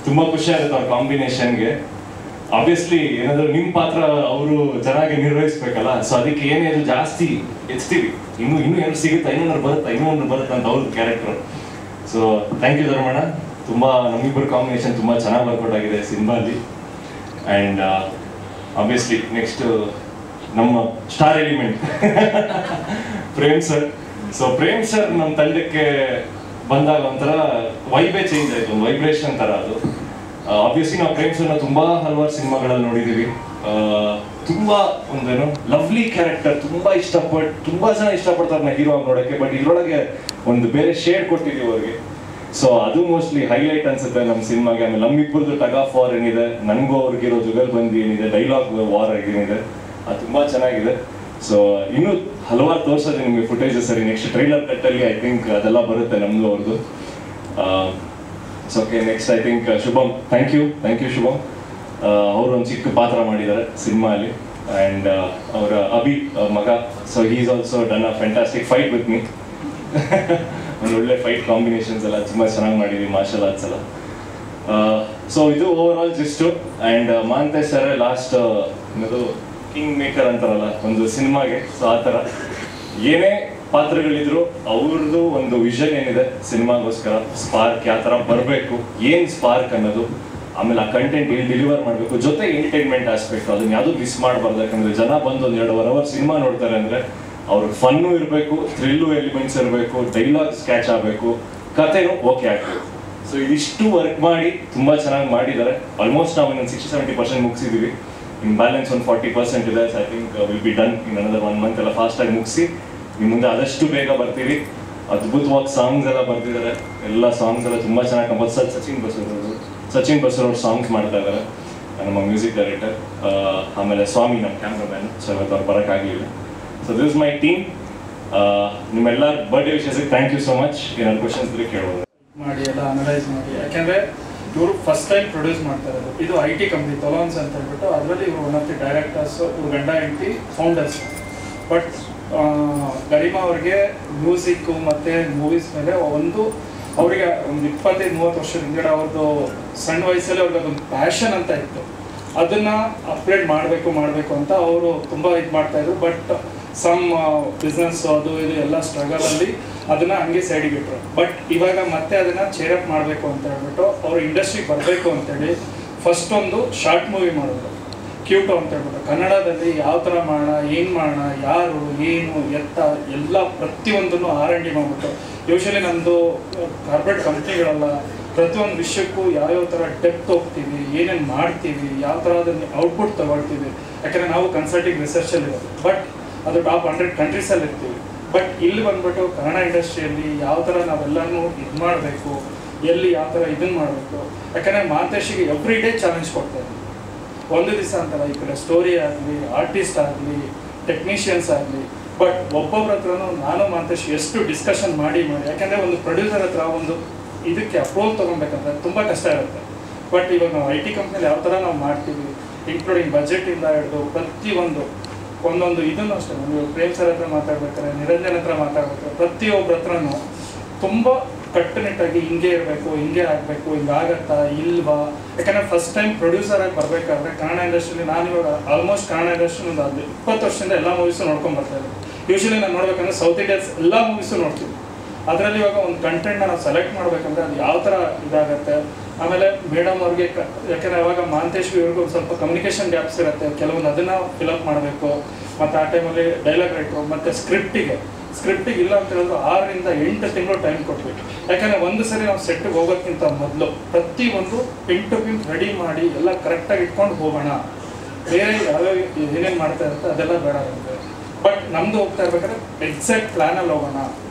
ತುಂಬ ಖುಷಿ ಆಗುತ್ತೆ ಅವ್ರ ಕಾಂಬಿನೇಷನ್ಗೆ. ಆಬ್ವಿಯಸ್ಲಿ ಏನಾದರೂ ನಿಮ್ಮ ಪಾತ್ರ ಅವರು ಚೆನ್ನಾಗಿ ನಿರ್ವಹಿಸ್ಬೇಕಲ್ಲ, ಸೊ ಅದಕ್ಕೆ ಏನೇನು ಜಾಸ್ತಿ ಎಚ್ತೀವಿ, ಇನ್ನೂ ಏನು ಸಿಗುತ್ತಾ, ಇನ್ನೊಂದು ಬರುತ್ತಾ ಅಂತ ಅವ್ರದ್ದು character. So thank you Dharmanna. ತುಂಬ ನಮ್ಮಿಬ್ಬರು ಕಾಂಬಿನೇಷನ್ ತುಂಬ ಚೆನ್ನಾಗಿ ವರ್ಕೌಟ್ ಆಗಿದೆ ಸಿನಿಮಾಲಿ. ಆ್ಯಂಡ್ ಆಬ್ವಿಯಸ್ಲಿ ನೆಕ್ಸ್ಟ್ ನಮ್ಮ star element Prem sir. So Prem sir ನಮ್ಮ ತಂಡಕ್ಕೆ ಬಂದಾಗ ಒಂಥರ ವೈಬೇ ಚೇಂಜ್ ಆಯಿತು, ಒಂದು ವೈಬ್ರೇಷನ್ ಥರ ಅದು. ಆಬ್ವಿಯಸ್ಲಿ ನಾವು ಪ್ರೇಮ್ ಸರ್ನ ತುಂಬ ಹಲವಾರು ಸಿನಿಮಾಗಳಲ್ಲಿ ನೋಡಿದ್ದೀವಿ. ತುಂಬ ಒಂದೇನು ಲವ್ಲಿ ಕ್ಯಾರೆಕ್ಟರ್, ತುಂಬ ಜನ ಇಷ್ಟಪಡ್ತಾರೆ ಹೀರೋ ಆಗಿ ನೋಡೋಕ್ಕೆ. ಬಟ್ ಇದ್ರೊಳಗೆ ಒಂದು ಬೇರೆ ಶೇಡ್ ಕೊಟ್ಟಿದ್ದೀವಿ ಅವ್ರಿಗೆ. ಸೊ ಅದು ಮೋಸ್ಟ್ಲಿ ಹೈಲೈಟ್ ಅನ್ಸುತ್ತೆ ನಮ್ಮ ಸಿನಿಮಾಗೆ. ಆಮೇಲೆ ನಮ್ಮಿಬ್ಬರದ್ದು ಟಗ್ ಆಫ್ ವಾರ್ ಏನಿದೆ, ನನಗೂ ಅವ್ರಿಗಿರೋ ಜುಗಲ್ಬಂದಿ ಏನಿದೆ, ಡೈಲಾಗ್ ವಾರ್ ಏನಿದೆ, ಅದು ತುಂಬ ಚೆನ್ನಾಗಿದೆ. ಸೊ ಇನ್ನೂ ಹಲವಾರು ತೋರಿಸೋದು ನಿಮಗೆ ಫುಟೇಜಸ್ ಸರಿ. ನೆಕ್ಸ್ಟ್ ಟ್ರೈಲರ್ ಕಟ್ಟಲ್ಲಿ ಐ ಥಿಂಕ್ ಅದೆಲ್ಲ ಬರುತ್ತೆ ನಮ್ಮದು ಅವ್ರದ್ದು. Okay, next I think Shubham. Thank you Shubham. ಅವರು ಒಂದು ಚಿಕ್ಕ ಪಾತ್ರ ಮಾಡಿದ್ದಾರೆ ಸಿನಿಮಾಲಿ. ಆ್ಯಂಡ್ ಅವರ ಅಭಿ ಮಗ, so he is also done a fantastic fight with me. ಒಂದು ಒಳ್ಳೆ ಫೈಟ್ ಕಾಂಬಿನೇಷನ್ಸ್ ಎಲ್ಲ ತುಂಬ ಚೆನ್ನಾಗಿ ಮಾಡಿದ್ವಿ, ಮಾರ್ಷಲ್ ಆರ್ಟ್ಸ್ ಎಲ್ಲ. ಸೊ ಇದು over all gist. And Mantesh sir last ಅನ್ನೋದು ಕಿಂಗ್ ಮೇಕರ್ ಅಂತಾರಲ್ಲ ಒಂದು ಸಿನಿಮಾಗೆ, ಸೊ ಆ ಥರ ಏನೇ ಪಾತ್ರಗಳಿದ್ರು ಅವ್ರದ್ದು ಒಂದು ವಿಷನ್ ಏನಿದೆ ಸಿನಿಮಾಗೋಸ್ಕರ, ಸ್ಪಾರ್ಕ್ ಯಾವ ಥರ ಬರಬೇಕು, ಏನು ಸ್ಪಾರ್ಕ್ ಅನ್ನೋದು, ಆಮೇಲೆ ಆ ಕಂಟೆಂಟ್ ಇಲ್ಲಿ ಡೆಲಿವರ್ ಮಾಡಬೇಕು, ಜೊತೆ ಎಂಟರ್ಟೈನ್ಮೆಂಟ್ ಆಸ್ಪೆಕ್ಟ್ ಅದನ್ನ ಯಾವುದೂ ಮಿಸ್ ಮಾಡಬಾರ್ದು. ಯಾಕಂದರೆ ಜನ ಬಂದು ಒಂದು 2.5 ಅವರ್ ಸಿನಿಮಾ ನೋಡ್ತಾರೆ ಅಂದರೆ ಅವ್ರಿಗೆ ಫನ್ನು ಇರಬೇಕು, ಥ್ರಿಲ್ಲು ಎಲಿಮೆಂಟ್ಸ್ ಇರಬೇಕು, ಡೈಲಾಗ್ಸ್ ಕ್ಯಾಚ್ ಆಗಬೇಕು, ಕಥೆನೂ ಓಕೆ ಆಗಬೇಕು. ಸೊ ಇದಿಷ್ಟು ವರ್ಕ್ ಮಾಡಿ ತುಂಬ ಚೆನ್ನಾಗಿ ಮಾಡಿದ್ದಾರೆ. ಆಲ್ಮೋಸ್ಟ್ ನಾವು ಇನ್ನೊಂದು 60-70% ಮುಗಿಸಿದ್ದೀವಿ. ಇನ್ನು ಬ್ಯಾಲೆನ್ಸ್ ಒಂದು 40% ಇದೆ. So I think will be done in another 1 month ಎಲ್ಲ ಫಾಸ್ಟಾಗಿ ಮುಗಿಸಿ ನಿಮ್ಮ ಮುಂದೆ ಆದಷ್ಟು ಬೇಗ ಬರ್ತೀವಿ. ಅದ್ಭುತವಾಗಿ ಸಾಂಗ್ಸ್ ಎಲ್ಲ ಬರ್ತಿದ್ದಾರೆ. ಎಲ್ಲ ಸಾಂಗ್ಸ್ ಎಲ್ಲ ತುಂಬ ಚೆನ್ನಾಗಿ ಕಂಪೋಸ್. ಸಚಿನ್ ಬಸೂರ್ ಅವ್ರು ಸಾಂಗ್ಸ್ ಮಾಡ್ತಾ ಇದ್ದಾರೆ, ನಮ್ಮ ಮ್ಯೂಸಿಕ್ ಡೈರೆಕ್ಟರ್. ಆಮೇಲೆ ಸ್ವಾಮಿ ನಮ್ಮ ಕ್ಯಾಮ್ರಾಮ್ಯಾನ್. ಸೊ ಇವತ್ತು ಅವ್ರು ಬರೋಕ್ಕಾಗಲಿಲ್ಲ. So this is my team. ನಿಮ್ಮೆಲ್ಲ ಬರ್ಡೇ ವಿಷಯಕ್ಕೆ ಥ್ಯಾಂಕ್ ಯು ಸೋ ಮಚ್. ಏನಾದ್ರು ಕ್ವಶನ್ಸ್ ಇದ್ರೆ ಕೇಳ್ಬೋದು. ಮಾಡಿ ಎಲ್ಲ ಅನಲೈಸ್ ಮಾಡಿ, ಯಾಕೆಂದರೆ ಇವರು ಫಸ್ಟ್ ಟೈಮ್ ಪ್ರೊಡ್ಯೂಸ್ ಮಾಡ್ತಾ ಇರೋದು. ಇದು IT ಕಂಪ್ನಿ ತೊಲಾನ್ಸ್ ಅಂತ ಹೇಳ್ಬಿಟ್ಟು, ಅದರಲ್ಲಿ ಇವರು ಒನ್ ಆಫ್ ದಿ ಡೈರೆಕ್ಟರ್ಸ್, ಇವ್ರು ಗಂಡ ಹೆಂಡತಿ ಫೌಂಡರ್ಸ್. ಬಟ್ ಗರಿಮಾ ಅವ್ರಿಗೆ ಮ್ಯೂಸಿಕ್ಕು ಮತ್ತು ಮೂವೀಸ್ ಮೇಲೆ ಅವರಿಗೆ ಒಂದು 25-30 ವರ್ಷದ ಹಿಂಗಡೆ ಅವ್ರದ್ದು ಸಣ್ಣ ವಯಸ್ಸಲ್ಲಿ ಅವ್ರಿಗೆ ಅದೊಂದು ಪ್ಯಾಷನ್ ಅಂತ ಇತ್ತು. ಅದನ್ನು ಅಪ್ಗ್ರೇಡ್ ಮಾಡಬೇಕು ಅಂತ ಅವರು ತುಂಬ ಇದು ಮಾಡ್ತಾಯಿದ್ರು. ಬಟ್ ಸಮ್ ಬಿಸ್ನೆಸ್ ಅದು ಇದು ಎಲ್ಲ ಸ್ಟ್ರಗಲಲ್ಲಿ ಅದನ್ನು ಹಂಗೆ ಸೈಡಿಗೆ ಇಟ್ಟರು. ಬಟ್ ಇವಾಗ ಮತ್ತೆ ಅದನ್ನು ಚೇರಪ್ ಮಾಡಬೇಕು ಅಂತ ಹೇಳ್ಬಿಟ್ಟು ಅವರು ಇಂಡಸ್ಟ್ರಿಗೆ ಬರಬೇಕು ಅಂತೇಳಿ ಫಸ್ಟ್ ಒಂದು ಶಾರ್ಟ್ ಮೂವಿ ಮಾಡಿದ್ರು, ಕ್ಯೂಟೋ ಅಂತ ಹೇಳ್ಬಿಟ್ಟು. ಕನ್ನಡದಲ್ಲಿ ಯಾವ ಥರ ಮಾಡೋಣ, ಏನು ಮಾಡೋಣ, ಯಾರು ಏನು ಎತ್ತ ಎಲ್ಲ ಪ್ರತಿಯೊಂದನ್ನು R&D ಮಾಡಿಬಿಟ್ಟು. ಯೂಶಲಿ ನಮ್ಮದು ಕಾರ್ಪೊರೇಟ್ ಕಂಪ್ನಿಗಳೆಲ್ಲ ಪ್ರತಿಯೊಂದು ವಿಷಯಕ್ಕೂ ಯಾವ್ಯಾವ ಥರ ಡೆಪ್ತ್ ಹೋಗ್ತೀವಿ, ಏನೇನು ಮಾಡ್ತೀವಿ, ಯಾವ ಥರ ಅದನ್ನು ಔಟ್ಪುಟ್ ತೊಗೊಳ್ತೀವಿ. ಯಾಕಂದರೆ ನಾವು ಕನ್ಸಲ್ಟಿಂಗ್ ರಿಸರ್ಚಲ್ಲಿ ಇರೋದು, ಬಟ್ ಅದು ಟಾಪ್ 100 ಕಂಟ್ರೀಸಲ್ಲಿ ಇರ್ತೀವಿ. ಬಟ್ ಇಲ್ಲಿ ಬಂದ್ಬಿಟ್ಟು ಕನ್ನಡ ಇಂಡಸ್ಟ್ರಿಯಲ್ಲಿ ಯಾವ ಥರ ನಾವೆಲ್ಲನೂ ಇದು ಮಾಡಬೇಕು, ಎಲ್ಲಿ ಯಾವ ಥರ ಇದನ್ನು ಮಾಡಬೇಕು. ಯಾಕಂದರೆ ಮಾಂತೇಶಿಗೆ ಎವ್ರಿ ಡೇ ಚಾಲೆಂಜ್ ಕೊಡ್ತಾಯಿದ್ವಿ. ಒಂದು ದಿವಸ ಅಂತಲ್ಲ, ಈ ಕಡೆ ಸ್ಟೋರಿ ಆಗಲಿ, ಆರ್ಟಿಸ್ಟ್ ಆಗಲಿ, ಟೆಕ್ನಿಷಿಯನ್ಸ್ ಆಗಲಿ. ಬಟ್ ಒಬ್ಬೊಬ್ಬರ ಹತ್ರನೂ ನಾನು ಮಾಂತೇಶ್ ಎಷ್ಟು ಡಿಸ್ಕಷನ್ ಮಾಡಿ ಯಾಕೆಂದರೆ ಒಂದು ಪ್ರೊಡ್ಯೂಸರ್ ಹತ್ರ ಒಂದು ಇದಕ್ಕೆ ಅಪ್ರೂವಲ್ ತೊಗೊಬೇಕಂದ್ರೆ ತುಂಬ ಕಷ್ಟ ಇರುತ್ತೆ. ಬಟ್ ಇವಾಗ ನಾವು IT ಕಂಪ್ನಿಯಲ್ಲಿ ಯಾವ ಥರ ನಾವು ಮಾಡ್ತೀವಿ, ಇನ್ಕ್ಲೂಡಿಂಗ್ ಬಜೆಟಿಂದ ಹಿಡಿದು ಪ್ರತಿಯೊಂದು ಒಂದೊಂದು ಇದನ್ನು ಅಷ್ಟೇ. ನೀವು ಪ್ರೇಮ್ ಸರ್ ಹತ್ರ ಮಾತಾಡ್ಬೇಕಾದ್ರೆ, ನಿರಂಜನ್ ಹತ್ರ ಮಾತಾಡ್ಬೇಕಾದ್ರೆ, ಪ್ರತಿಯೊಬ್ಬರ ಹತ್ರನೂ ತುಂಬ ಕಟ್ಟುನಿಟ್ಟಾಗಿ ಹಿಂಗೆ ಇರಬೇಕು, ಹಿಂಗೆ ಆಗಬೇಕು, ಹಿಂಗಾಗತ್ತಾ ಇಲ್ವಾ. ಯಾಕಂದರೆ ಫಸ್ಟ್ ಟೈಮ್ ಪ್ರೊಡ್ಯೂಸರಾಗಿ ಬರಬೇಕಾದ್ರೆ ಕನ್ನಡ ಇಂಡಸ್ಟ್ರಿಯಲ್ಲಿ ನಾನಿವಾಗ ಆಲ್ಮೋಸ್ಟ್ ಕನ್ನಡ ಇಂಡಸ್ಟ್ರಿ ಒಂದು 20 ವರ್ಷದಿಂದ ಎಲ್ಲ ಮೂವೀಸು ನೋಡ್ಕೊಂಡು ಬರ್ತಾಯಿದ್ದೆ. ಯೂಶಲಿ ನಾನು ನೋಡ್ಬೇಕಂದ್ರೆ ಸೌತ್ ಇಂಡಿಯನ್ಸ್ ಎಲ್ಲ ಮೂವೀಸು ನೋಡ್ತೀವಿ. ಅದರಲ್ಲಿ ಇವಾಗ ಒಂದು ಕಂಟೆಂಟ್ನ ನಾವು ಸೆಲೆಕ್ಟ್ ಮಾಡಬೇಕಂದ್ರೆ ಅದು ಯಾವ ಥರ ಇದಾಗುತ್ತೆ. ಆಮೇಲೆ ಮೇಡಮ್ ಅವ್ರಿಗೆ ಯಾಕೆಂದರೆ ಅವಾಗ ಮಾಂತೇಶ್ಗೂ ಇವ್ರಿಗೂ ಒಂದು ಸ್ವಲ್ಪ ಕಮ್ಯುನಿಕೇಷನ್ ಗ್ಯಾಪ್ಸ್ ಇರುತ್ತೆ, ಕೆಲವೊಂದು ಅದನ್ನು ಫಿಲಪ್ ಮಾಡಬೇಕು. ಮತ್ತು ಆ ಟೈಮಲ್ಲಿ ಡೈಲಾಗ್ ರೈಟ್ರು ಮತ್ತು ಸ್ಕ್ರಿಪ್ಟಿಗೆ ಇಲ್ಲ ಅಂತ ಹೇಳಿದ್ರು 6 ರಿಂದ 8 ತಿಂಗಳು ಟೈಮ್ ಕೊಟ್ವಿ. ಯಾಕಂದರೆ ಒಂದು ಸರಿ ನಾವು ಸೆಟ್ಟಿಗೆ ಹೋಗೋಕ್ಕಿಂತ ಮೊದಲು ಪ್ರತಿಯೊಂದು ಪಿನ್ ಟು ಪಿನ್ ರೆಡಿ ಮಾಡಿ ಎಲ್ಲ ಕರೆಕ್ಟಾಗಿ ಇಟ್ಕೊಂಡು ಹೋಗೋಣ. ಬೇರೆ ಯಾವ್ಯಾವ ಏನೇನು ಮಾಡ್ತಾ ಇರುತ್ತೆ ಅದೆಲ್ಲ ಬೇಡ ಆಗುತ್ತೆ. ಬಟ್ ನಮ್ಮದು ಹೋಗ್ತಾ ಇರ್ಬೇಕಾದ್ರೆ ಎಕ್ಸಾಕ್ಟ್ ಪ್ಲ್ಯಾನಲ್ಲಿ ಹೋಗೋಣ,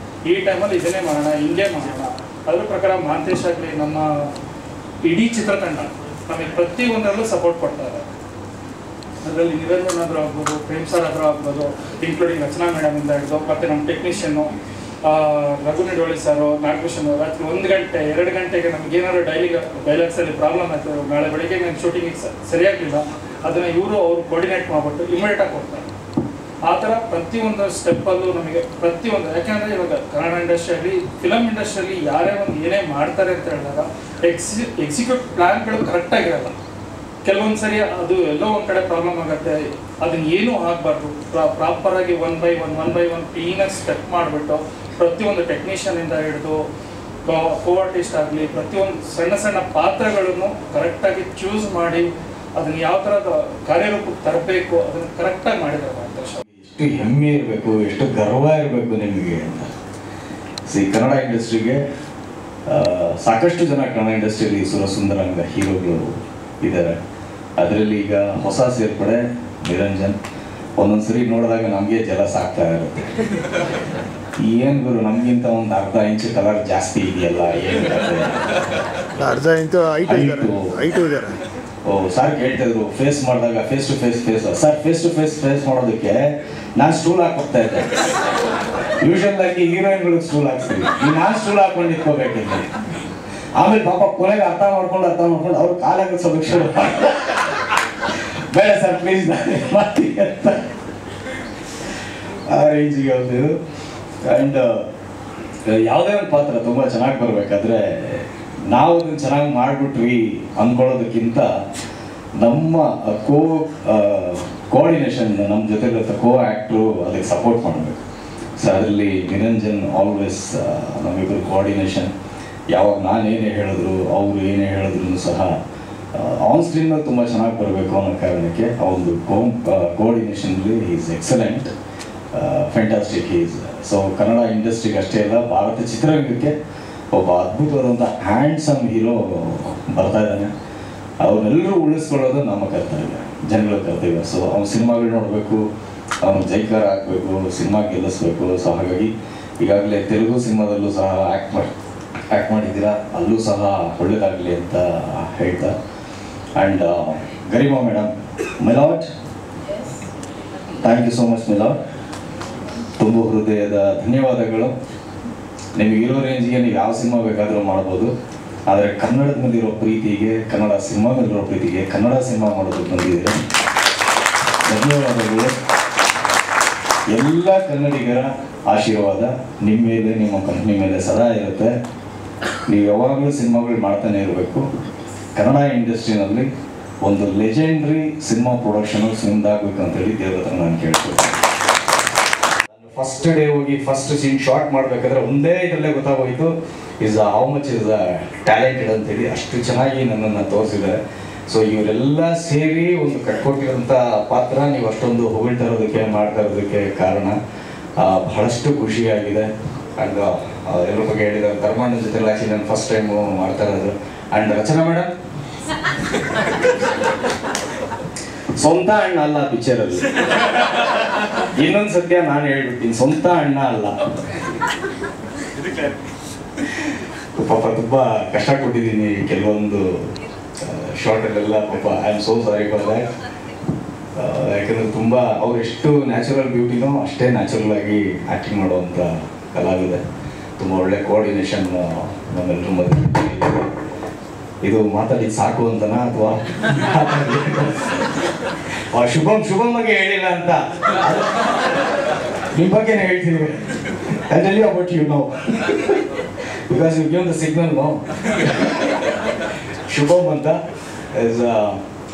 ಈ ಟೈಮಲ್ಲಿ ಇದನ್ನೇ ಮಾಡೋಣ, ಹಿಂಗೆ ಮಾಡೋಣ. ಅದ್ರ ಪ್ರಕಾರ ಮಾಂತೇಶ್ ಆಗಲಿ ನಮ್ಮ ಇಡೀ ಚಿತ್ರತಂಡ ನಮಗೆ ಪ್ರತಿಯೊಂದರಲ್ಲೂ ಸಪೋರ್ಟ್ ಕೊಡ್ತಾರೆ. ಅದರಲ್ಲಿ ನಿರಂಜನ್ ಆದರೂ ಆಗ್ಬೋದು, ಪ್ರೇಮ್ ಸರ್ ಆದರೂ ಆಗ್ಬೋದು, ಇನ್ಕ್ಲೂಡಿಂಗ್ ರಚನಾ ಮೇಡಮಿಂದ ಹಿಡಿದು, ಮತ್ತು ನಮ್ಮ ಟೆಕ್ನಿಷಿಯನ್ನು ರಘುನಿಡೋಳಿ ಸರು, ನಾಗಭೂಷಣ್ ಅವರು ರಾತ್ರಿ 1 ಗಂಟೆ 2 ಗಂಟೆಗೆ ನಮಗೇನಾದ್ರು ಡೈಲಾಗ್ಸಲ್ಲಿ ಪ್ರಾಬ್ಲಮ್ ಆಯಿತು, ನಾಳೆ ಬೆಳಿಗ್ಗೆ ನಾನು ಶೂಟಿಂಗಿಗೆ ಸರಿಯಾಗಲಿಲ್ಲ, ಅದನ್ನು ಅವರು ಕೋರ್ಡಿನೇಟ್ ಮಾಡಿಬಿಟ್ಟು ಇಮಿಡಿಯೇಟಾಗಿ ಕೊಡ್ತಾರೆ. ಆ ಥರ ಪ್ರತಿಯೊಂದು ಸ್ಟೆಪ್ಪಲ್ಲೂ ನಮಗೆ ಪ್ರತಿಯೊಂದು, ಯಾಕೆಂದರೆ ಇವಾಗ ಕನ್ನಡ ಇಂಡಸ್ಟ್ರಿಯಲ್ಲಿ ಫಿಲಮ್ ಇಂಡಸ್ಟ್ರಿಯಲ್ಲಿ ಯಾರೇ ಒಂದು ಏನೇ ಮಾಡ್ತಾರೆ ಅಂತ ಹೇಳಿದಾಗ ಎಕ್ಸಿಕ್ಯೂಟ್ ಪ್ಲ್ಯಾನ್ಗಳು ಕರೆಕ್ಟಾಗಿರಲ್ಲ. ಕೆಲವೊಂದು ಸರಿ ಅದು ಎಲ್ಲೋ ಒಂದು ಕಡೆ ಪ್ರಾಬ್ಲಮ್ ಆಗುತ್ತೆ, ಅದನ್ನ ಏನೂ ಆಗಬಾರ್ದು. ಪ್ರಾಪರಾಗಿ ಒನ್ ಬೈ ಒನ್ ಕ್ಲೀನಾಗಿ ಸ್ಟೆಪ್ ಮಾಡಿಬಿಟ್ಟು ಪ್ರತಿಯೊಂದು ಟೆಕ್ನಿಷಿಯನಿಂದ ಹಿಡಿದು ಕೋ ಆರ್ಟಿಸ್ಟ್ ಆಗಲಿ ಪ್ರತಿಯೊಂದು ಸಣ್ಣ ಸಣ್ಣ ಪಾತ್ರಗಳನ್ನು ಕರೆಕ್ಟಾಗಿ ಚೂಸ್ ಮಾಡಿ ಅದನ್ನು ಯಾವ ಥರದ ಕಾರ್ಯರೂಪಕ್ಕೆ ತರಬೇಕು ಅದನ್ನು ಕರೆಕ್ಟಾಗಿ ಮಾಡಿದ್ದಾರೆ ಮಾಂತೇಶ್. ಎಷ್ಟು ಹೆಮ್ಮೆ ಇರಬೇಕು, ಎಷ್ಟು ಗರ್ವ ಇರಬೇಕು ನಿಮಗೆ ಅಂತ. ಕನ್ನಡ ಇಂಡಸ್ಟ್ರಿಗೆ ಸಾಕಷ್ಟು ಜನ ಕನ್ನಡ ಇಂಡಸ್ಟ್ರಿಯಲ್ಲಿ ಸುರಸುಂದರಾಂಗ ಹೀರೋಗಳು ಇದ್ದಾರೆ. ಅದರಲ್ಲಿ ಈಗ ಹೊಸ ಸೇರ್ಪಡೆ ನಿರಂಜನ್. ಒಂದೊಂದ್ಸರಿ ನೋಡಿದಾಗ ನಮಗೆ ಜಲಸ್ ಆಗ್ತಾ ಇರುತ್ತೆ. ಏನು ಗುರು, ನಮಗಿಂತ ಒಂದು ಅರ್ಧ ಇಂಚು ಕಲರ್ ಜಾಸ್ತಿ ಇದೆಯಲ್ಲ, ಏನು ಅರ್ಧ ಇಂಚು ಹೈಟು ಇದ್ದಾರೆ. ಸರ್ ಕೇಳ್ತಿದ್ರು ಫೇಸ್ ಮಾಡಿದಾಗ face to face sir, face to face ಮಾಡೋದಕ್ಕೆ ನಾನು ಸ್ಟೂಲ್ ಹಾಕೋಗ್ತಾ ಇದ್ದೆ. ಯೂಶಲ್ ಆಗಿ ಹೀರೋಯಿನ್ಗಳಿಗೆ ಸ್ಟೂಲ್ ಹಾಕ್ತೀವಿ, ನಾನು ಸ್ಟೂಲ್ ಹಾಕೊಂಡು ನಿಂತ್ಕೋಬೇಕಿಲ್ಲ. ಆಮೇಲೆ ಪಾಪ ಕೊನೆಗೆ ಅರ್ಥ ಮಾಡ್ಕೊಂಡು ಅವ್ರು ಕಾಲಾಗ ಸಮೀಕ್ಷೆ ಬೇಡ ಸರ್ ಪ್ಲೀಸ್ ಮಾಡ್ತೀವಿ ಅಂತ ಆ ರೇಂಜಿಗೆ ಹೋಗ್ತಿದ್ದು. ಆ್ಯಂಡ್ ಯಾವುದೇ ಒಂದು ಪಾತ್ರ ತುಂಬ ಚೆನ್ನಾಗಿ ಬರಬೇಕಾದ್ರೆ ನಾವು ಅದನ್ನು ಚೆನ್ನಾಗಿ ಮಾಡಿಬಿಟ್ವಿ ಅಂದ್ಕೊಳ್ಳೋದಕ್ಕಿಂತ ನಮ್ಮ ಕೋಆರ್ಡಿನೇಷನ್ ನಮ್ಮ ಜೊತೆಲಿರೋ ಕೋ ಆ್ಯಕ್ಟ್ರು ಅದಕ್ಕೆ ಸಪೋರ್ಟ್ ಮಾಡಬೇಕು. ಸೊ ಅದರಲ್ಲಿ ನಿರಂಜನ್ ಆಲ್ವೇಸ್ ನಮ್ಮಿಬ್ಬರು ಕೋಆರ್ಡಿನೇಷನ್. ಯಾವಾಗ ನಾನೇನೇ ಹೇಳಿದ್ರು ಅವ್ರು ಏನೇ ಹೇಳಿದ್ರು ಸಹ ಆನ್ ಸ್ಕ್ರೀನಲ್ಲಿ ತುಂಬ ಚೆನ್ನಾಗಿ ಬರಬೇಕು ಅನ್ನೋ ಕಾರಣಕ್ಕೆ ಆ ಒಂದು ಕೋಆರ್ಡಿನೇಷನ್ಲಿ is excellent, fantastic is. So Kannada ಇಂಡಸ್ಟ್ರಿಗೆ ಅಷ್ಟೇ ಅಲ್ಲ, ಭಾರತ ಚಿತ್ರರಂಗಕ್ಕೆ ಒಬ್ಬ ಅದ್ಭುತವಾದಂಥ ಹ್ಯಾಂಡ್ಸಮ್ ಹೀರೋ ಬರ್ತಾ ಇದ್ದಾನೆ. ಅವನ್ನೆಲ್ಲರೂ ಉಳಿಸ್ಕೊಳ್ಳೋದು ನಮ್ಮ ಕರ್ತವ್ಯ, ಜನಗಳ ಕರ್ತವ್ಯ. ಸೊ ಅವ್ನ ಸಿನಿಮಾಗಳು ನೋಡಬೇಕು, ಅವನು ಜೈಕಾರ ಹಾಕಬೇಕು, ಸಿನಿಮಾ ಗೆಲ್ಲಿಸ್ಬೇಕು. ಸೊ ಹಾಗಾಗಿ ಈಗಾಗಲೇ ತೆಲುಗು ಸಿನಿಮಾದಲ್ಲೂ ಸಹ ಆ್ಯಕ್ಟ್ ಮಾಡಿದ್ದೀರಾ, ಅಲ್ಲೂ ಸಹ ಒಳ್ಳೆಯದಾಗಲಿ ಅಂತ ಹೇಳ್ತಾ. And Garima madam, Milat, thank you so much Milat. ತುಂಬ ಹೃದಯದ ಧನ್ಯವಾದಗಳು. ನಿಮಗೆ ಇರೋ ರೇಂಜಿಗೆ ನೀವು ಯಾವ ಸಿನಿಮಾ ಬೇಕಾದರೂ ಮಾಡ್ಬೋದು, ಆದರೆ ಕನ್ನಡದ ಮೇಲಿರೋ ಪ್ರೀತಿಗೆ, ಕನ್ನಡ ಸಿನಿಮಾ ಮೇಲಿರೋ ಪ್ರೀತಿಗೆ ಕನ್ನಡ ಸಿನಿಮಾ ಮಾಡೋದಕ್ಕೆ ಬಂದಿದ್ದೀರಾ. ಧನ್ಯವಾದಗಳು. ಎಲ್ಲ ಕನ್ನಡಿಗರ ಆಶೀರ್ವಾದ ನಿಮ್ಮ ಮೇಲೆ, ನಿಮ್ಮ ಕಂಪ್ನಿ ಮೇಲೆ ಸದಾ ಇರುತ್ತೆ. ನೀವು ಯಾವಾಗಲೂ ಸಿನಿಮಾಗಳು ಮಾಡ್ತಾನೆ ಇರಬೇಕು. ಕನ್ನಡ ಇಂಡಸ್ಟ್ರಿನಲ್ಲಿ ಒಂದು ಲೆಜೆಂಡ್ರಿ ಸಿನಿಮಾ ಪ್ರೊಡಕ್ಷನು ಸಿಮ್ದಾಗಬೇಕು ಅಂತೇಳಿ ದೇವ್ರ ಹತ್ರ ನಾನು ಕೇಳ್ತೀನಿ. ಫಸ್ಟ್ ಡೇ ಹೋಗಿ ಫಸ್ಟ್ ಸೀನ್ ಶಾರ್ಟ್ ಮಾಡಬೇಕಾದ್ರೆ ಒಂದೇ ಇದರಲ್ಲೇ ಗೊತ್ತಾಗೋಯ್ತು ಹೌ ಮಚ್ ಇಸ್ ಟ್ಯಾಲೆಂಟೆಡ್ ಅಂತೇಳಿ. ಅಷ್ಟು ಚೆನ್ನಾಗಿ ನನ್ನನ್ನು ತೋರಿಸಿದ್ದಾರೆ. ಸೊ ಇವರೆಲ್ಲ ಸೇರಿ ಒಂದು ಕಟ್ಕೊಟ್ಟಿರೋಂಥ ಪಾತ್ರ ನೀವು ಅಷ್ಟೊಂದು ಹೊಗಳ್ತಾ ಇರೋದಕ್ಕೆ ಮಾಡ್ತಾ ಇರೋದಕ್ಕೆ ಕಾರಣ ಬಹಳಷ್ಟು ಖುಷಿಯಾಗಿದೆ. ಆ್ಯಂಡ್ ಎಲ್ಲರ ಬಗ್ಗೆ ಹೇಳಿದ್ದಾರೆ. ಧರ್ಮಾಂಡನ ಜೊತೆ ಆ್ಯಕ್ಚುಲಿ ನಾನು ಫಸ್ಟ್ ಟೈಮ್ ಮಾಡ್ತಾ ಇರೋದು. ಆ್ಯಂಡ್ ರಚನಾ ಮೇಡಮ್ ಸ್ವಂತ ಅಣ್ಣ ಅಲ್ಲ ಪಿಕ್ಚರಲ್ಲಿ. ಇನ್ನೊಂದು ಸತ್ಯ ನಾನು ಹೇಳ್ಬಿಡ್ತೀನಿ, ಸ್ವಂತ ಅಣ್ಣ ಅಲ್ಲ. ಪಾಪ ತುಂಬ ಕಷ್ಟ ಕೊಟ್ಟಿದ್ದೀನಿ ಕೆಲವೊಂದು ಶಾರ್ಟಲ್ಲೆಲ್ಲ. ಪಾಪ I am so sorry for that. ಯಾಕಂದರೆ ತುಂಬ ಅವ್ರು ಎಷ್ಟು ನ್ಯಾಚುರಲ್ ಬ್ಯೂಟಿನೋ ಅಷ್ಟೇ ನ್ಯಾಚುರಲ್ ಆಗಿ ಆ್ಯಕ್ಟಿಂಗ್ ಮಾಡುವಂಥ ಕಲಾವಿದೆ. ತುಂಬ ಒಳ್ಳೆ ಕೋಆರ್ಡಿನೇಷನ್ ನಮ್ಮೆಲ್ಲರೂ ಮಧ್ಯೆ. ಇದು ಮಾತಾಡಿ ಸಾಕು ಅಂತನಾ ಅಥವಾ ಶುಭಂ ಬಗ್ಗೆ ಹೇಳಿಲ್ಲ ಅಂತ ನಿಮ್ಮ ಬಗ್ಗೆನೇ ಹೇಳ್ತೀವಿ. I tell you about you now because you give the signal now. ಶುಭಂ ಅಂತ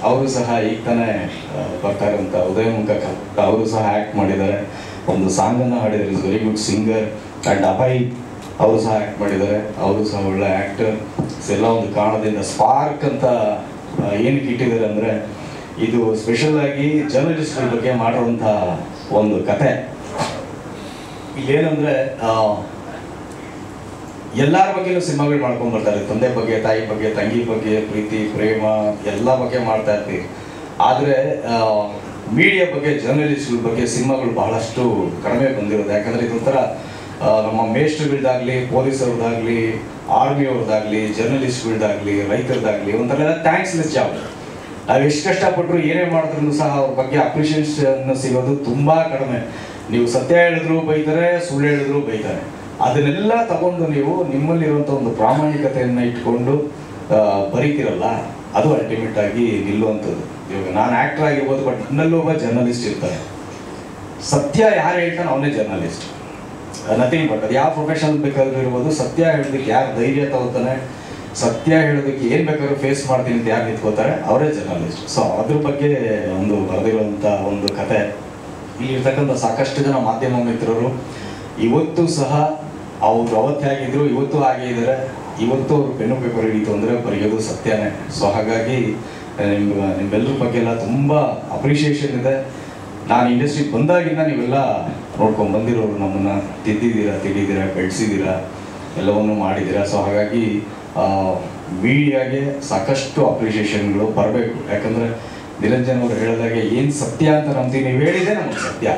ಅವರು ಸಹ ಈಗ ತಾನೇ ಬರ್ತಾ ಇರೋಂಥ ಉದಯಮುಖ ಅವರು ಸಹ ಆ್ಯಕ್ಟ್ ಮಾಡಿದ್ದಾರೆ. ಒಂದು ಸಾಂಗನ್ನು ಹಾಡಿದ್ದಾರೆ. Is very good singer. And Abhay ಅವರು ಸಹ ಆ್ಯಕ್ಟ್ ಮಾಡಿದ್ದಾರೆ. ಅವರು ಸಹ ಒಳ್ಳೆ ಆ್ಯಕ್ಟರ್. ಎಲ್ಲ ಒಂದು ಕಾರಣದಿಂದ ಸ್ಪಾರ್ಕ್ ಅಂತ ಏನಕ್ಕೆ ಇಟ್ಟಿದ್ದಾರೆ ಅಂದರೆ ಇದು ಸ್ಪೆಷಲ್ ಆಗಿ ಜರ್ನಲಿಸ್ಟ್ಗಳ ಬಗ್ಗೆ ಮಾಡಿರುವಂಥ ಒಂದು ಕತೆ. ಇಲ್ಲೇನಂದರೆ ಎಲ್ಲರ ಬಗ್ಗೆನೂ ಸಿನಿಮಾಗಳು ಮಾಡ್ಕೊಂಡು ಬರ್ತಾರೆ. ತಂದೆ ಬಗ್ಗೆ, ತಾಯಿ ಬಗ್ಗೆ, ತಂಗಿ ಬಗ್ಗೆ, ಪ್ರೀತಿ, ಪ್ರೇಮ ಎಲ್ಲ ಬಗ್ಗೆ ಮಾಡ್ತಾ ಇರ್ತೀವಿ. ಆದರೆ ಮೀಡಿಯಾ ಬಗ್ಗೆ, ಜರ್ನಲಿಸ್ಟ್ಗಳ ಬಗ್ಗೆ ಸಿನಿಮಾಗಳು ಬಹಳಷ್ಟು ಕಡಿಮೆ ಬಂದಿರೋದು. ಯಾಕಂದರೆ ಇದೊಂಥರ ನಮ್ಮ ಮೇಸ್ಟ್ರುಗಳ್ದಾಗಲಿ, ಪೊಲೀಸವ್ರದ್ದಾಗಲಿ, ಆರ್ಮಿಯವ್ರದ್ದಾಗಲಿ, ಜರ್ನಲಿಸ್ಟ್ಗಳ್ದಾಗಲಿ, ರೈತರದ್ದಾಗಲಿ ಒಂಥರ ಥ್ಯಾಂಕ್ಸ್ಲೆಸ್ ಜಾಬ್. ನಾವು ಎಷ್ಟು ಕಷ್ಟಪಟ್ಟರು ಏನೇ ಮಾಡಿದ್ರು ಸಹ ಅವ್ರ ಬಗ್ಗೆ ಅಪ್ರಿಷಿಯೇಷನ್ ಸಿಗೋದು ತುಂಬ ಕಡಿಮೆ. ನೀವು ಸತ್ಯ ಹೇಳಿದ್ರು ಬೈತಾರೆ, ಸುಳ್ಳು ಹೇಳಿದ್ರು ಬೈತಾರೆ. ಅದನ್ನೆಲ್ಲ ತಗೊಂಡು ನೀವು ನಿಮ್ಮಲ್ಲಿರುವಂಥ ಒಂದು ಪ್ರಾಮಾಣಿಕತೆಯನ್ನು ಇಟ್ಕೊಂಡು ಬರೀತಿರಲ್ಲ, ಅದು ಅಲ್ಟಿಮೇಟ್ ಆಗಿ ನಿಲ್ಲುವಂಥದ್ದು. ಇವಾಗ ನಾನು ಆ್ಯಕ್ಟರ್ ಆಗಿರ್ಬೋದು, ಬಟ್ ನನ್ನಲ್ಲೂ ಒಬ್ಬ ಜರ್ನಲಿಸ್ಟ್ ಇರ್ತಾರೆ. ಸತ್ಯ ಯಾರು ಹೇಳ್ತಾನೆ ಅವನೇ ಜರ್ನಲಿಸ್ಟ್. ನಥಿಂಗ್ ಬಟ್ ಅದು ಯಾವ ಪ್ರೊಫೆಷನ್ ಬೇಕಾದ್ರೂ ಇರ್ಬೋದು, ಸತ್ಯ ಹೇಳೋದಕ್ಕೆ ಯಾರು ಧೈರ್ಯ ತಗೋತಾನೆ, ಸತ್ಯ ಹೇಳೋದಕ್ಕೆ ಏನು ಬೇಕಾದ್ರೂ ಫೇಸ್ ಮಾಡ್ತೀನಿ ಅಂತ ಯಾರು ನಿಂತ್ಕೋತಾರೆ ಅವರೇ ಜರ್ನಲಿಸ್ಟ್. ಸೊ ಅದ್ರ ಬಗ್ಗೆ ಒಂದು ಬರೆದಿರುವಂಥ ಒಂದು ಕತೆ. ಇಲ್ಲಿರ್ತಕ್ಕಂಥ ಸಾಕಷ್ಟು ಜನ ಮಾಧ್ಯಮ ಮಿತ್ರರು ಇವತ್ತು ಸಹ ಅವ್ರು ಅವತ್ತೇ ಆಗಿದ್ರು, ಇವತ್ತು ಹಾಗೆ ಇದ್ದಾರೆ. ಇವತ್ತು ಅವ್ರು ಪೆನ್ನು ಪೇಪರ್ ಹಿಡಿತು ಅಂದರೆ ಬರೆಯೋದು ಸತ್ಯನೇ. ಸೊ ಹಾಗಾಗಿ ನಿಮ್ಮೆಲ್ಲರ ಬಗ್ಗೆ ಎಲ್ಲ ತುಂಬ ಅಪ್ರಿಷಿಯೇಷನ್ ಇದೆ. ನಾನು ಇಂಡಸ್ಟ್ರಿಗೆ ಬಂದಾಗಿಂದ ನೀವೆಲ್ಲ ನೋಡ್ಕೊಂಡು ಬಂದಿರೋರು, ನಮ್ಮನ್ನು ತಿದ್ದಿದ್ದೀರಾ, ಬೆಳೆಸಿದ್ದೀರಾ, ಎಲ್ಲವನ್ನೂ ಮಾಡಿದ್ದೀರಾ. ಸೊ ಹಾಗಾಗಿ ಮೀಡಿಯಾಗೆ ಸಾಕಷ್ಟು ಅಪ್ರಿಷಿಯೇಷನ್ಗಳು ಬರಬೇಕು. ಯಾಕಂದರೆ ನಿರಂಜನ್ ಅವರು ಹೇಳಿದಾಗೆ ಏನು ಸತ್ಯ ಅಂತ ನಂಬ್ತೀವಿ, ನೀವು ಹೇಳಿದೆ ನಮಗೆ ಸತ್ಯ.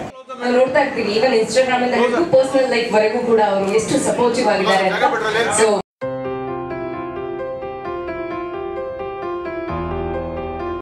ನಾವು ನೋಡ್ತಾ ಇರ್ತೀವಿ, ಈವನ್ ಇನ್ಸ್ಟಾಗ್ರಾಮ್ ಇಂದ ಪರ್ಸನಲ್ ಲೈಫ್ ವರೆಗೂ ಕೂಡ ಅವರು ಎಷ್ಟು ಸಪೋರ್ಟಿವ್ ಆಗಿದ್ದಾರೆ ಅಂತ. ಸೊ